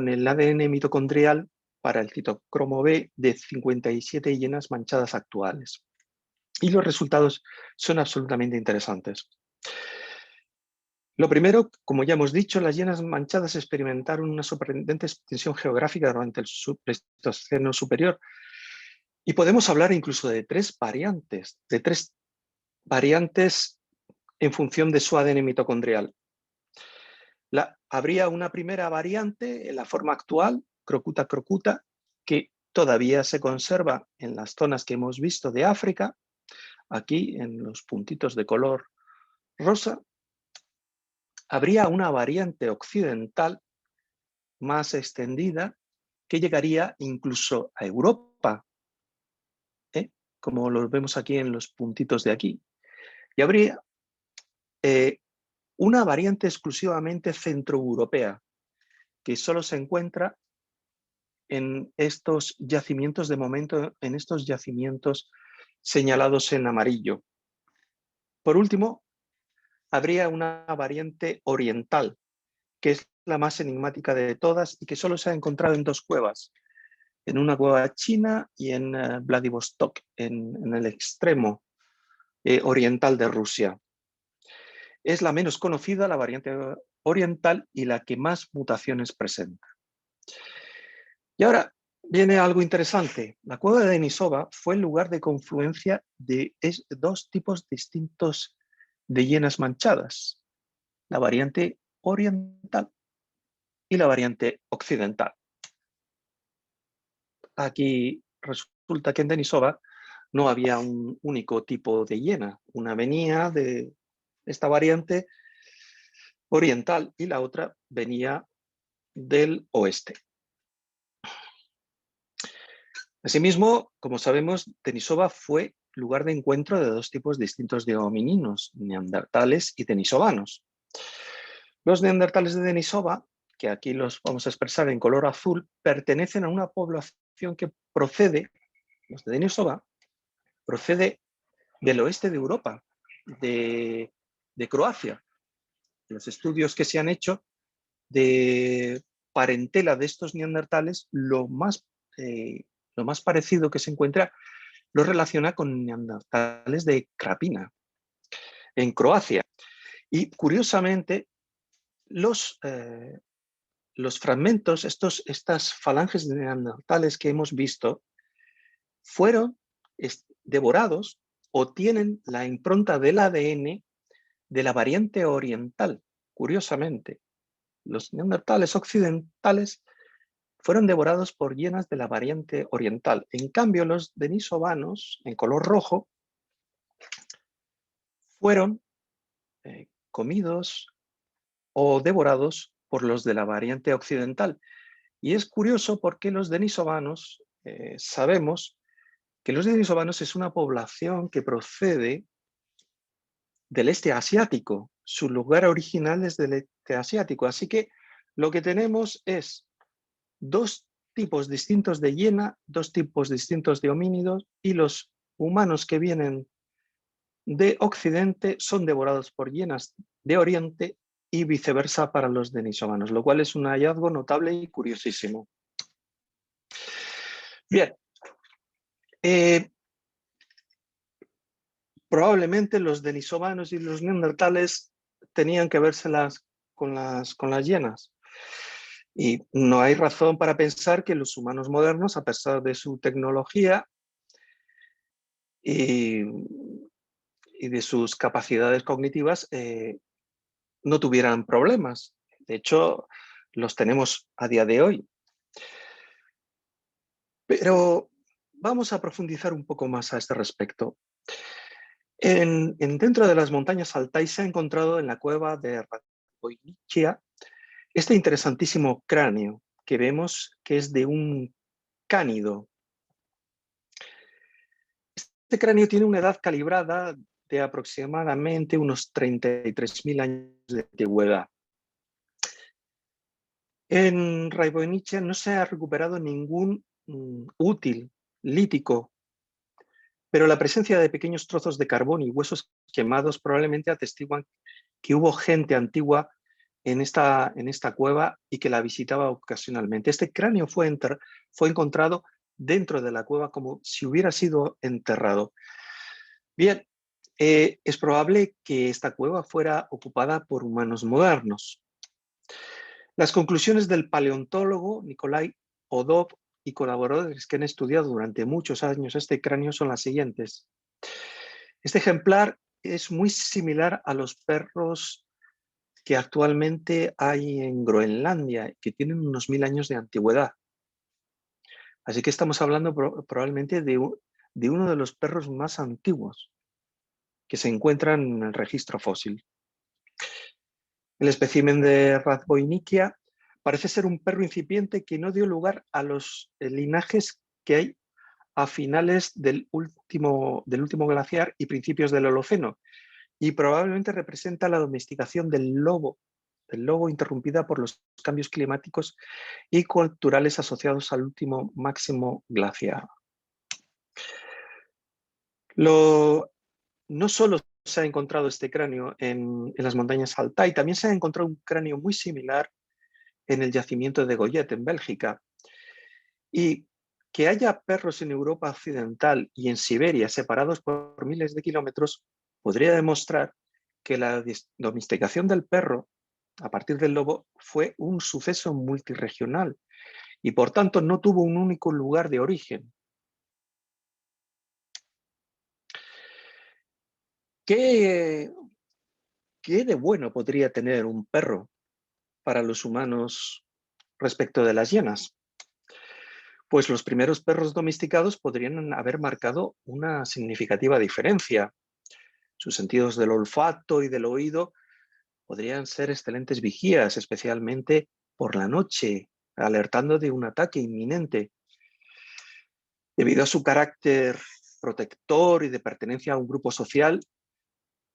el ADN mitocondrial para el citocromo B de 57 hienas manchadas actuales. Y los resultados son absolutamente interesantes. Lo primero, como ya hemos dicho, las hienas manchadas experimentaron una sorprendente extensión geográfica durante el Pleistoceno superior. Y podemos hablar incluso de tres variantes en función de su ADN mitocondrial. Habría una primera variante en la forma actual, crocuta crocuta, que todavía se conserva en las zonas que hemos visto de África, aquí en los puntitos de color rosa. Habría una variante occidental más extendida que llegaría incluso a Europa, como lo vemos aquí en los puntitos de aquí. Y habría una variante exclusivamente centroeuropea, que solo se encuentra en estos yacimientos, de momento, en estos yacimientos señalados en amarillo. Por último, habría una variante oriental, que es la más enigmática de todas y que solo se ha encontrado en dos cuevas, en una cueva china y en Vladivostok, en el extremo oriental de Rusia. Es la menos conocida, la variante oriental, y la que más mutaciones presenta. Y ahora viene algo interesante. La cueva de Denisova fue el lugar de confluencia de dos tipos distintos de hienas manchadas, la variante oriental y la variante occidental. Aquí resulta que en Denisova no había un único tipo de hiena. Una venía de esta variante oriental y la otra venía del oeste. Asimismo, como sabemos, Denisova fue lugar de encuentro de dos tipos distintos de homininos, neandertales y denisovanos. Los neandertales de Denisova, que aquí los vamos a expresar en color azul, pertenecen a una población que procede, los de Denisova, procede del oeste de Europa, de Croacia. Los estudios que se han hecho de parentela de estos neandertales, lo más parecido que se encuentra lo relaciona con neandertales de Krapina, en Croacia. Y curiosamente, los fragmentos, estas falanges de neandertales que hemos visto, fueron devorados o tienen la impronta del ADN de la variante oriental. Curiosamente, los neandertales occidentales fueron devorados por hienas de la variante oriental. En cambio, los denisovanos, en color rojo, fueron comidos o devorados por los de la variante occidental. Y es curioso porque los denisovanos, sabemos que los denisovanos es una población que procede del este asiático. Su lugar original es del este asiático. Así que lo que tenemos es dos tipos distintos de hiena, dos tipos distintos de homínidos, y los humanos que vienen de Occidente son devorados por hienas de Oriente y viceversa para los denisovanos, lo cual es un hallazgo notable y curiosísimo. Bien, probablemente los denisovanos y los neandertales tenían que vérselas con las hienas. Y no hay razón para pensar que los humanos modernos, a pesar de su tecnología y de sus capacidades cognitivas, no tuvieran problemas. De hecho, los tenemos a día de hoy. Pero vamos a profundizar un poco más a este respecto. Dentro de las montañas Altai se ha encontrado en la cueva de Radboinichia este interesantísimo cráneo que vemos que es de un cánido. Este cráneo tiene una edad calibrada de aproximadamente unos 33.000 años de antigüedad. En Radboinichia no se ha recuperado ningún útil lítico, pero la presencia de pequeños trozos de carbón y huesos quemados probablemente atestiguan que hubo gente antigua en esta cueva y que la visitaba ocasionalmente. Este cráneo fue encontrado dentro de la cueva como si hubiera sido enterrado. Bien, es probable que esta cueva fuera ocupada por humanos modernos. Las conclusiones del paleontólogo Nikolai Odov y colaboradores que han estudiado durante muchos años este cráneo son las siguientes. Este ejemplar es muy similar a los perros que actualmente hay en Groenlandia, que tienen unos 1000 años de antigüedad. Así que estamos hablando probablemente de uno de los perros más antiguos que se encuentran en el registro fósil. El espécimen de Radboinichia parece ser un perro incipiente que no dio lugar a los linajes que hay a finales del último glaciar y principios del Holoceno, y probablemente representa la domesticación del lobo interrumpida por los cambios climáticos y culturales asociados al último máximo glaciar. No solo se ha encontrado este cráneo en las montañas Altai, también se ha encontrado un cráneo muy similar en el yacimiento de Goyet, en Bélgica. Y que haya perros en Europa occidental y en Siberia separados por miles de kilómetros podría demostrar que la domesticación del perro a partir del lobo fue un suceso multirregional y por tanto no tuvo un único lugar de origen. ¿Qué de bueno podría tener un perro para los humanos respecto de las hienas? Pues los primeros perros domesticados podrían haber marcado una significativa diferencia. Sus sentidos del olfato y del oído podrían ser excelentes vigías, especialmente por la noche, alertando de un ataque inminente. Debido a su carácter protector y de pertenencia a un grupo social,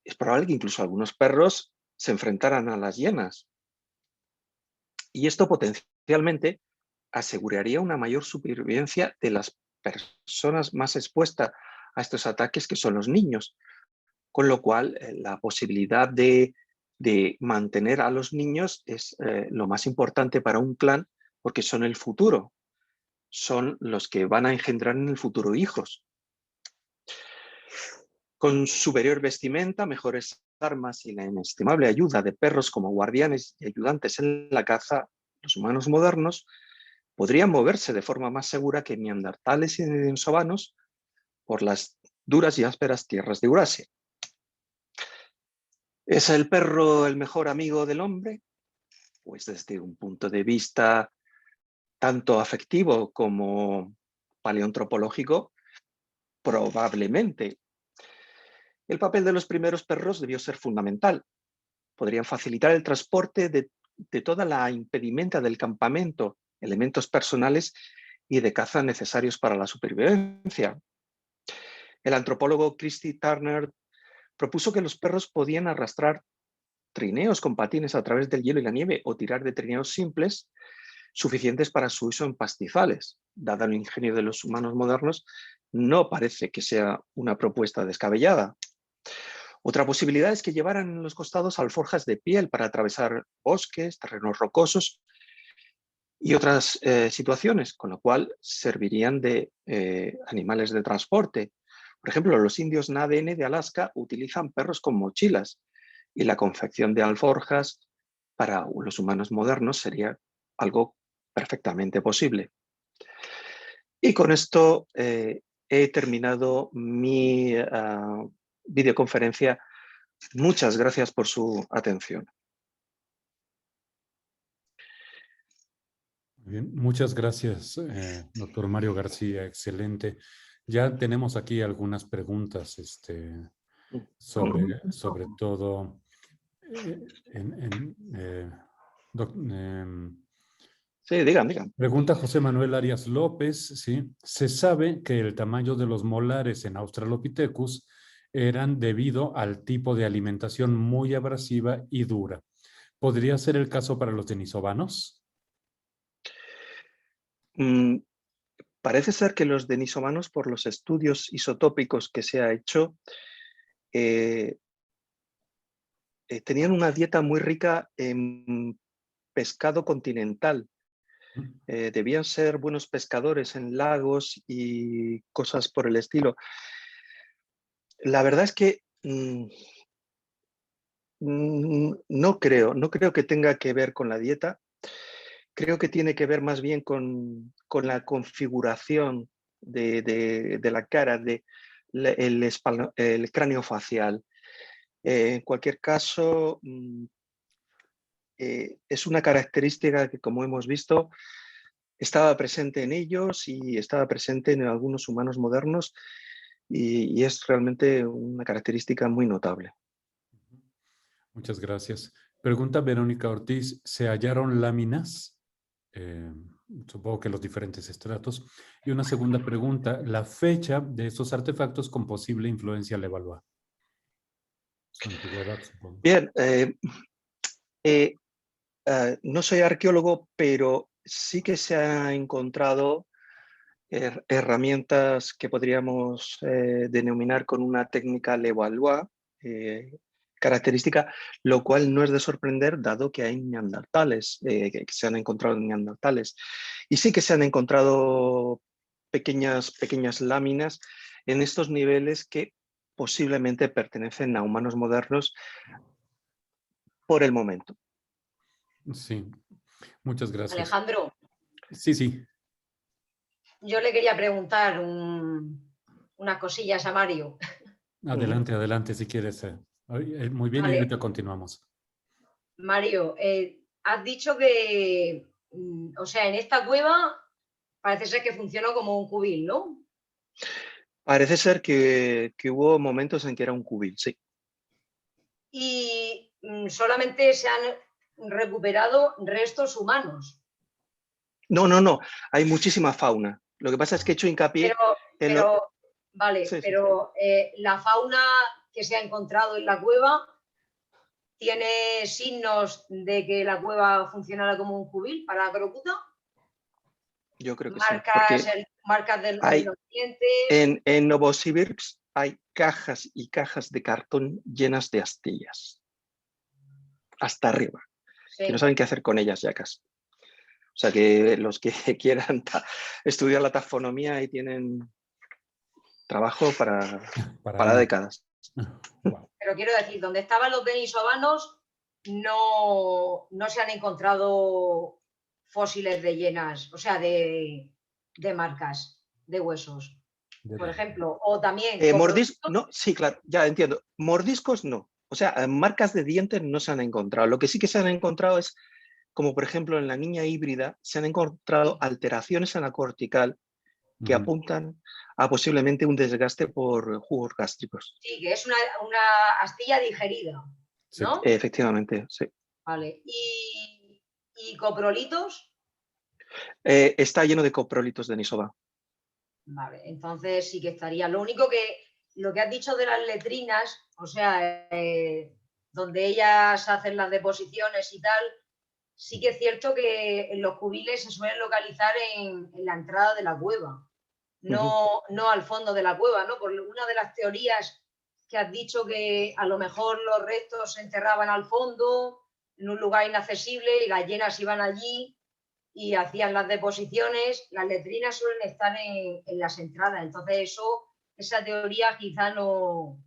es probable que incluso algunos perros se enfrentaran a las hienas. Y esto potencialmente aseguraría una mayor supervivencia de las personas más expuestas a estos ataques, que son los niños. Con lo cual, la posibilidad de mantener a los niños es lo más importante para un clan, porque son el futuro. Son los que van a engendrar en el futuro hijos. Con superior vestimenta, mejores armas y la inestimable ayuda de perros como guardianes y ayudantes en la caza, los humanos modernos podrían moverse de forma más segura que neandertales y denisovanos por las duras y ásperas tierras de Eurasia. ¿Es el perro el mejor amigo del hombre? Pues desde un punto de vista tanto afectivo como paleoantropológico, probablemente. El papel de los primeros perros debió ser fundamental. Podrían facilitar el transporte de toda la impedimenta del campamento, elementos personales y de caza necesarios para la supervivencia. El antropólogo Christy Turner propuso que los perros podían arrastrar trineos con patines a través del hielo y la nieve o tirar de trineos simples suficientes para su uso en pastizales. Dado el ingenio de los humanos modernos, no parece que sea una propuesta descabellada. Otra posibilidad es que llevaran en los costados alforjas de piel para atravesar bosques, terrenos rocosos y otras situaciones, con lo cual servirían de animales de transporte. Por ejemplo, los indios Nadene de Alaska utilizan perros con mochilas y la confección de alforjas para los humanos modernos sería algo perfectamente posible. Y con esto he terminado mi videoconferencia. Muchas gracias por su atención. Bien, muchas gracias, doctor Mario García, excelente. Ya tenemos aquí algunas preguntas sobre todo sí, digan. Pregunta José Manuel Arias López, ¿sí? Se sabe que el tamaño de los molares en Australopithecus eran debido al tipo de alimentación muy abrasiva y dura. ¿Podría ser el caso para los denisovanos? Parece ser que los denisovanos, por los estudios isotópicos que se ha hecho, tenían una dieta muy rica en pescado continental. Debían ser buenos pescadores en lagos y cosas por el estilo. La verdad es que no creo que tenga que ver con la dieta. Creo que tiene que ver más bien con la configuración de la cara, el cráneo facial. En cualquier caso, es una característica que, como hemos visto, estaba presente en ellos y estaba presente en algunos humanos modernos y es realmente una característica muy notable. Muchas gracias. Pregunta Verónica Ortiz, ¿se hallaron láminas? Supongo que los diferentes estratos. Y una segunda pregunta, la fecha de estos artefactos con posible influencia al evaluar. Su antigüedad, supongo. Bien, no soy arqueólogo, pero sí que se han encontrado herramientas que podríamos denominar con una técnica Levallois característica, lo cual no es de sorprender dado que hay neandertales, que se han encontrado neandertales. Y sí que se han encontrado pequeñas láminas en estos niveles que posiblemente pertenecen a humanos modernos por el momento. Sí, muchas gracias. Alejandro. Sí. Yo le quería preguntar unas cosillas a Mario. Adelante, si quieres. Muy bien, vale. Y ahorita continuamos. Mario, has dicho que, o sea, en esta cueva parece ser que funcionó como un cubil, ¿no? Parece ser que hubo momentos en que era un cubil, sí. Y solamente se han recuperado restos humanos. No, hay muchísima fauna. Lo que pasa es que he hecho hincapié Vale, sí. La fauna que se ha encontrado en la cueva tiene signos de que la cueva funcionara como un cubil para la crocuta. Yo creo que marcas del occidente. En Novosibirsk hay cajas y cajas de cartón llenas de astillas. Hasta arriba. Sí. Que no saben qué hacer con ellas ya casi. O sea que los que quieran estudiar la taxonomía y tienen trabajo para décadas. Wow. Pero quiero decir, donde estaban los denisovanos no se han encontrado fósiles de llenas, o sea, de marcas de huesos, por ejemplo, o también... No, sí, claro, ya entiendo. Mordiscos no. O sea, marcas de dientes no se han encontrado. Lo que sí que se han encontrado es, como por ejemplo en la niña híbrida, se han encontrado alteraciones en la cortical que apuntan a posiblemente un desgaste por jugos gástricos. Sí, que es una astilla digerida, ¿no? Sí, efectivamente, sí. Vale. ¿Y coprolitos? Está lleno de coprolitos de Denisova. Vale, entonces sí que estaría. Lo único que lo que has dicho de las letrinas, o sea, donde ellas hacen las deposiciones y tal, sí que es cierto que los cubiles se suelen localizar en la entrada de la cueva, no al fondo de la cueva, ¿no? Por una de las teorías que has dicho, que a lo mejor los restos se enterraban al fondo, en un lugar inaccesible, y las hienas iban allí y hacían las deposiciones. Las letrinas suelen estar en las entradas, entonces esa teoría quizá no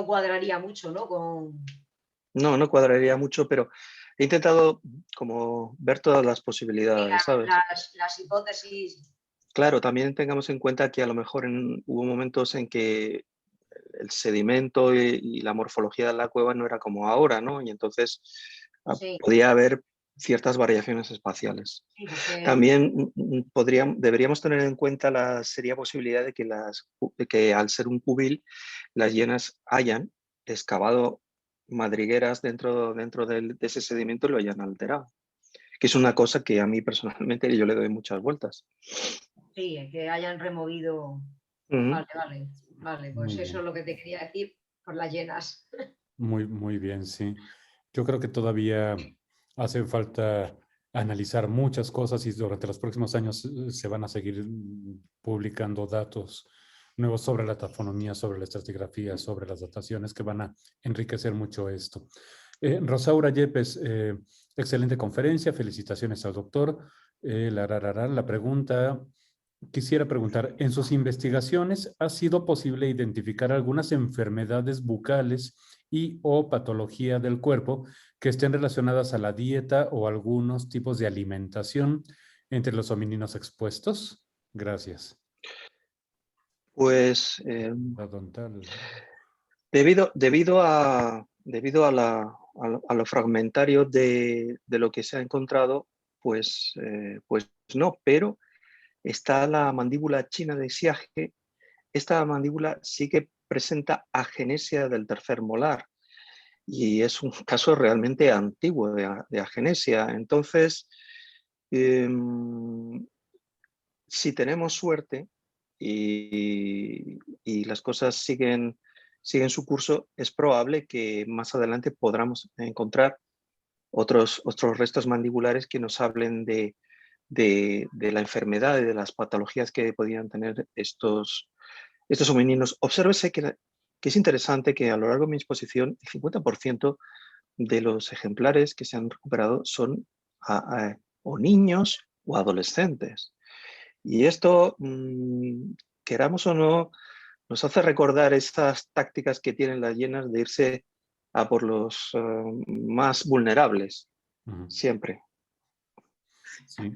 cuadraría mucho, ¿no? No, no cuadraría mucho, pero he intentado como ver todas las posibilidades, ¿sabes? Las hipótesis. Claro, también tengamos en cuenta que a lo mejor hubo momentos en que el sedimento y la morfología de la cueva no era como ahora, ¿no? Y entonces Sí. podía haber ciertas variaciones espaciales. Sí, porque... También deberíamos tener en cuenta la seria posibilidad de que al ser un cubil, las hienas hayan excavado madrigueras dentro de ese sedimento y lo hayan alterado, que es una cosa que a mí personalmente yo le doy muchas vueltas. Sí, que hayan removido. Vale, pues Muy eso bien. es lo que te quería decir por las llenas. Muy bien, sí. Yo creo que todavía hace falta analizar muchas cosas y durante los próximos años se van a seguir publicando datos nuevos sobre la tafonomía, sobre la estratigrafía, sobre las dataciones que van a enriquecer mucho esto. Rosaura Yepes, excelente conferencia, felicitaciones al doctor. La pregunta, quisiera preguntar, en sus investigaciones, ¿ha sido posible identificar algunas enfermedades bucales y o patología del cuerpo que estén relacionadas a la dieta o algunos tipos de alimentación entre los homínidos expuestos? Gracias. Pues debido a lo fragmentario de lo que se ha encontrado, pues no, pero está la mandíbula china de Siage. Esta mandíbula sí que presenta agenesia del tercer molar y es un caso realmente antiguo de agenesia. Entonces, si tenemos suerte y las cosas siguen su curso, es probable que más adelante podamos encontrar otros restos mandibulares que nos hablen de la enfermedad y de las patologías que podían tener estos homininos. Obsérvese que es interesante que a lo largo de mi exposición el 50% de los ejemplares que se han recuperado son o niños o adolescentes. Y esto, queramos o no, nos hace recordar estas tácticas que tienen las hienas de irse a por los más vulnerables, siempre. Sí.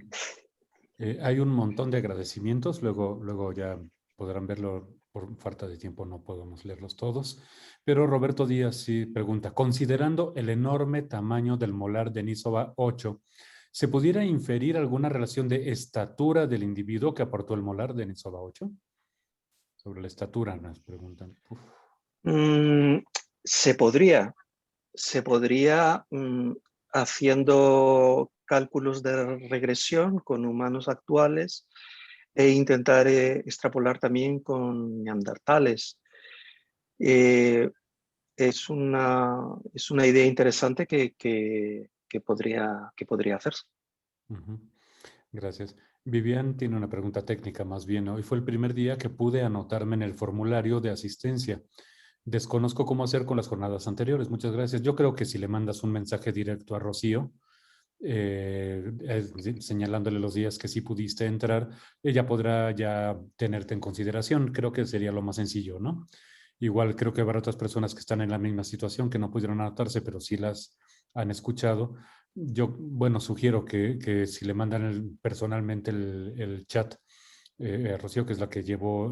Hay un montón de agradecimientos, luego ya podrán verlo, por falta de tiempo no podemos leerlos todos, pero Roberto Díaz sí pregunta, considerando el enorme tamaño del molar de Denisova 8, ¿se pudiera inferir alguna relación de estatura del individuo que aportó el molar de Denisova 8? Sobre la estatura nos preguntan. Se podría haciendo cálculos de regresión con humanos actuales e intentar extrapolar también con neandertales. Es una idea interesante que podría hacerse. Gracias. Vivian tiene una pregunta técnica más bien. Hoy fue el primer día que pude anotarme en el formulario de asistencia. Desconozco cómo hacer con las jornadas anteriores. Muchas gracias. Yo creo que si le mandas un mensaje directo a Rocío, señalándole los días que sí pudiste entrar, ella podrá ya tenerte en consideración. Creo que sería lo más sencillo, ¿no? Igual creo que habrá otras personas que están en la misma situación, que no pudieron anotarse, pero sí las han escuchado. Yo, bueno, sugiero que si le mandan personalmente el chat a Rocío, que es la que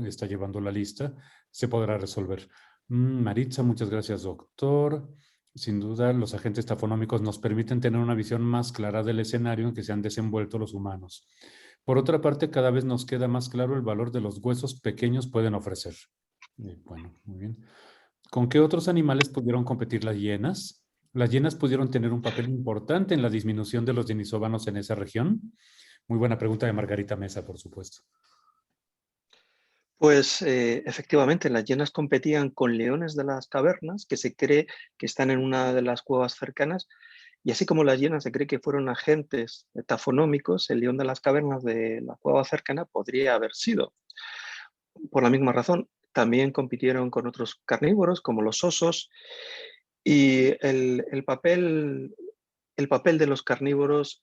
está llevando la lista, se podrá resolver. Maritza, muchas gracias, doctor. Sin duda, los agentes tafonómicos nos permiten tener una visión más clara del escenario en que se han desenvuelto los humanos. Por otra parte, cada vez nos queda más claro el valor de los huesos pequeños pueden ofrecer. Bueno, muy bien. ¿Con qué otros animales pudieron competir las hienas? ¿Las hienas pudieron tener un papel importante en la disminución de los denisovanos en esa región? Muy buena pregunta de Margarita Mesa, por supuesto. Pues efectivamente, las hienas competían con leones de las cavernas, que se cree que están en una de las cuevas cercanas, y así como las hienas se cree que fueron agentes tafonómicos, el león de las cavernas de la cueva cercana podría haber sido. Por la misma razón, también compitieron con otros carnívoros, como los osos, y el papel de los carnívoros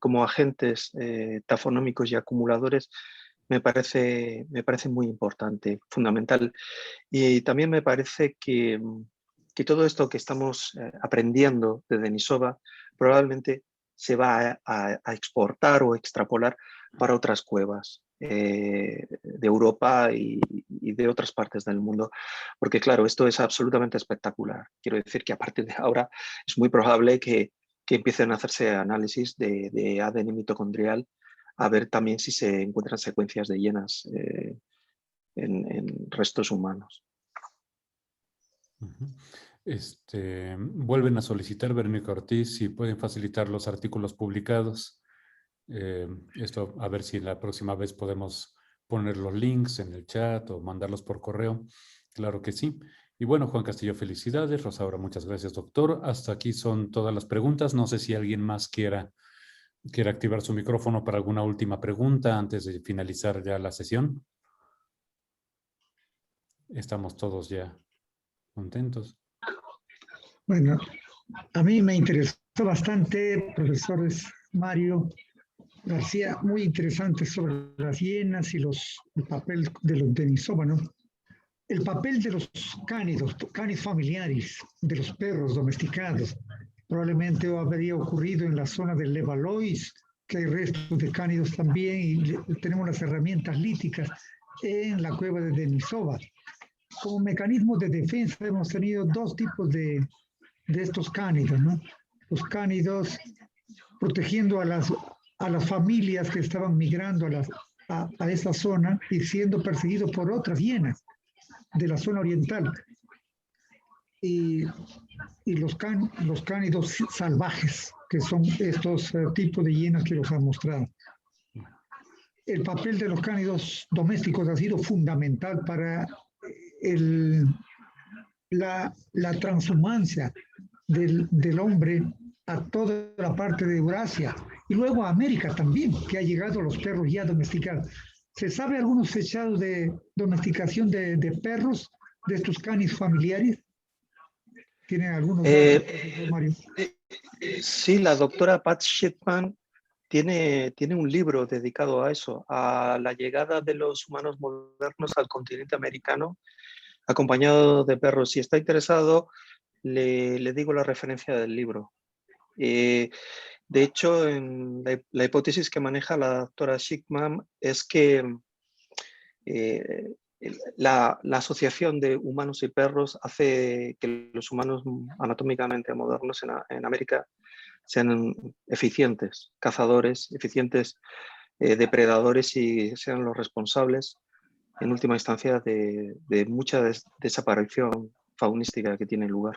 como agentes tafonómicos y acumuladores me parece muy importante, fundamental. Y también me parece que todo esto que estamos aprendiendo de Denisova probablemente se va a exportar o extrapolar para otras cuevas de Europa y de otras partes del mundo. Porque claro, esto es absolutamente espectacular. Quiero decir que a partir de ahora es muy probable que empiecen a hacerse análisis de ADN mitocondrial a ver también si se encuentran secuencias de hienas en restos humanos. Vuelven a solicitar, Verónica Ortiz, si pueden facilitar los artículos publicados. Esto, a ver si la próxima vez podemos poner los links en el chat o mandarlos por correo. Claro que sí. Y bueno, Juan Castillo, felicidades. Rosaura, muchas gracias, doctor. Hasta aquí son todas las preguntas. No sé si alguien más quiera activar su micrófono para alguna última pregunta antes de finalizar ya la sesión. Estamos todos ya contentos. Bueno, a mí me interesó bastante, profesores Mario García, muy interesante sobre las hienas y el papel de los denisómanos. El papel de los cánidos familiares, de los perros domesticados, probablemente habría ocurrido en la zona del Levallois, que hay restos de cánidos también, y tenemos las herramientas líticas en la cueva de Denisova. Como mecanismo de defensa hemos tenido dos tipos de estos cánidos, ¿no? Los cánidos protegiendo a las familias que estaban migrando a esa zona y siendo perseguidos por otras hienas de la zona oriental. Y los cánidos salvajes, que son estos tipos de hienas que los han mostrado. El papel de los cánidos domésticos ha sido fundamental para la transhumancia del hombre a toda la parte de Eurasia y luego a América también, que ha llegado a los perros ya domesticados. ¿Se sabe algunos fechados de domesticación de perros, de estos canis familiares? ¿Tienen algunos datos, Mario? Sí, la doctora Pat Shipman tiene un libro dedicado a eso, a la llegada de los humanos modernos al continente americano, acompañado de perros. Si está interesado, le digo la referencia del libro. De hecho, la hipótesis que maneja la doctora Shipman es que la asociación de humanos y perros hace que los humanos anatómicamente modernos en América sean eficientes cazadores, eficientes depredadores y sean los responsables, en última instancia, de mucha desaparición faunística que tiene lugar.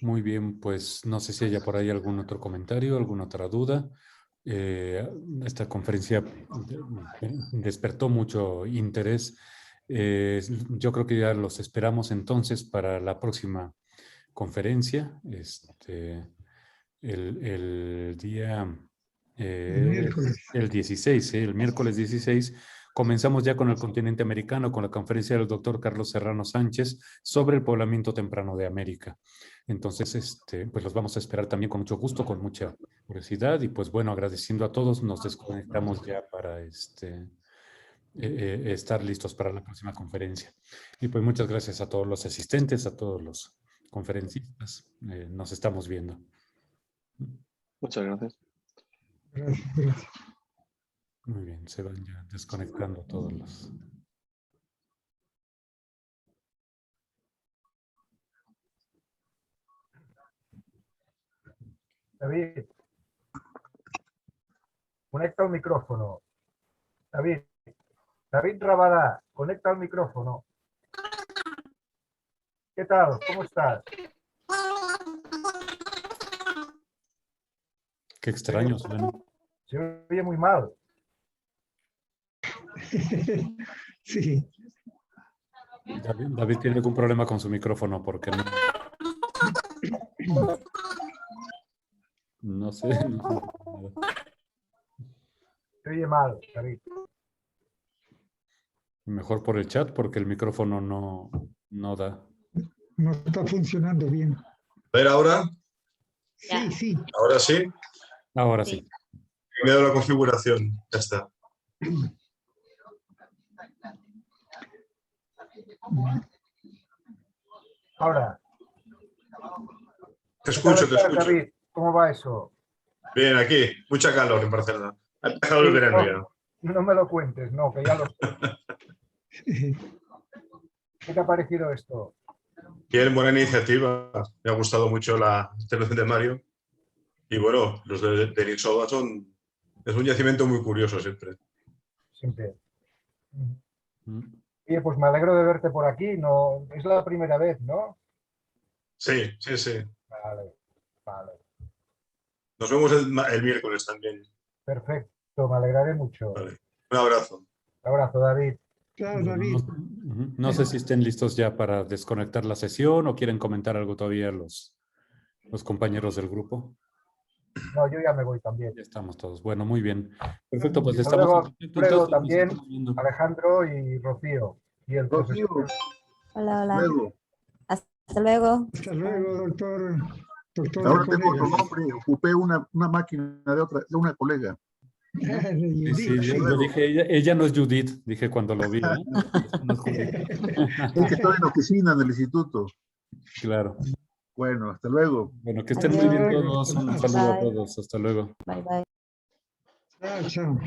Muy bien, pues no sé si haya por ahí algún otro comentario, alguna otra duda. Esta conferencia despertó mucho interés. Yo creo que ya los esperamos entonces para la próxima conferencia. El día... el 16, el miércoles 16, comenzamos ya con el continente americano, con la conferencia del doctor Carlos Serrano Sánchez sobre el poblamiento temprano de América. Entonces, pues los vamos a esperar también con mucho gusto, con mucha curiosidad y pues bueno, agradeciendo a todos, nos desconectamos ya para estar listos para la próxima conferencia. Y pues muchas gracias a todos los asistentes, a todos los conferencistas. Nos estamos viendo. Muchas gracias. Gracias. Muy bien, se van ya desconectando todos los... David, conecta el micrófono. David Rabadá, conecta el micrófono. ¿Qué tal? ¿Cómo estás? Qué extraño suena. Se oye muy mal. Sí. David tiene algún problema con su micrófono porque no sé. Se oye mal, David. Mejor por el chat porque el micrófono no da. No está funcionando bien. A ver, ahora. Sí, sí. Ahora sí. Ahora sí. Me he dado la configuración. Ya está. Ahora. Te escucho, te ¿Qué tal estás, escucho. David? ¿Cómo va eso? Bien, aquí. Mucha calor en Barcelona. Ha empezado el Sí, verano ya. no me lo cuentes, no, que ya lo sé. ¿Qué te ha parecido esto? Bien, buena iniciativa. Me ha gustado mucho la intervención de Mario. Y bueno, los de Denisova es un yacimiento muy curioso siempre. Siempre. Mm. Oye, pues me alegro de verte por aquí. No, es la primera vez, ¿no? Sí, sí, sí. Vale, vale. Nos vemos el miércoles también. Perfecto, me alegraré mucho. Vale. Un abrazo. Un abrazo, David. Claro, Bueno, David. no sé si estén listos ya para desconectar la sesión o quieren comentar algo todavía los compañeros del grupo. No, yo ya me voy también. Ya estamos todos. Bueno, muy bien. Perfecto, pues Hasta estamos luego, en contacto. Alfredo, Entonces, nos también, estamos viendo. Alejandro y Rocío. Y el Rocío, profesor. Hola, hola. luego. Hasta luego. Hasta luego, doctor. Doctor Ahora de tengo otro colegas. nombre, ocupé una máquina de una colega. Sí, sí, yo Luego. dije, ella no es Judith, dije cuando lo vi. ¿Eh? No es Judith. Es que estoy en la oficina del instituto. Claro. Bueno, hasta luego. Bueno, que estén muy bien Adiós. todos. Un saludo a Bye. todos. Hasta luego. Bye, bye. Chao, chao.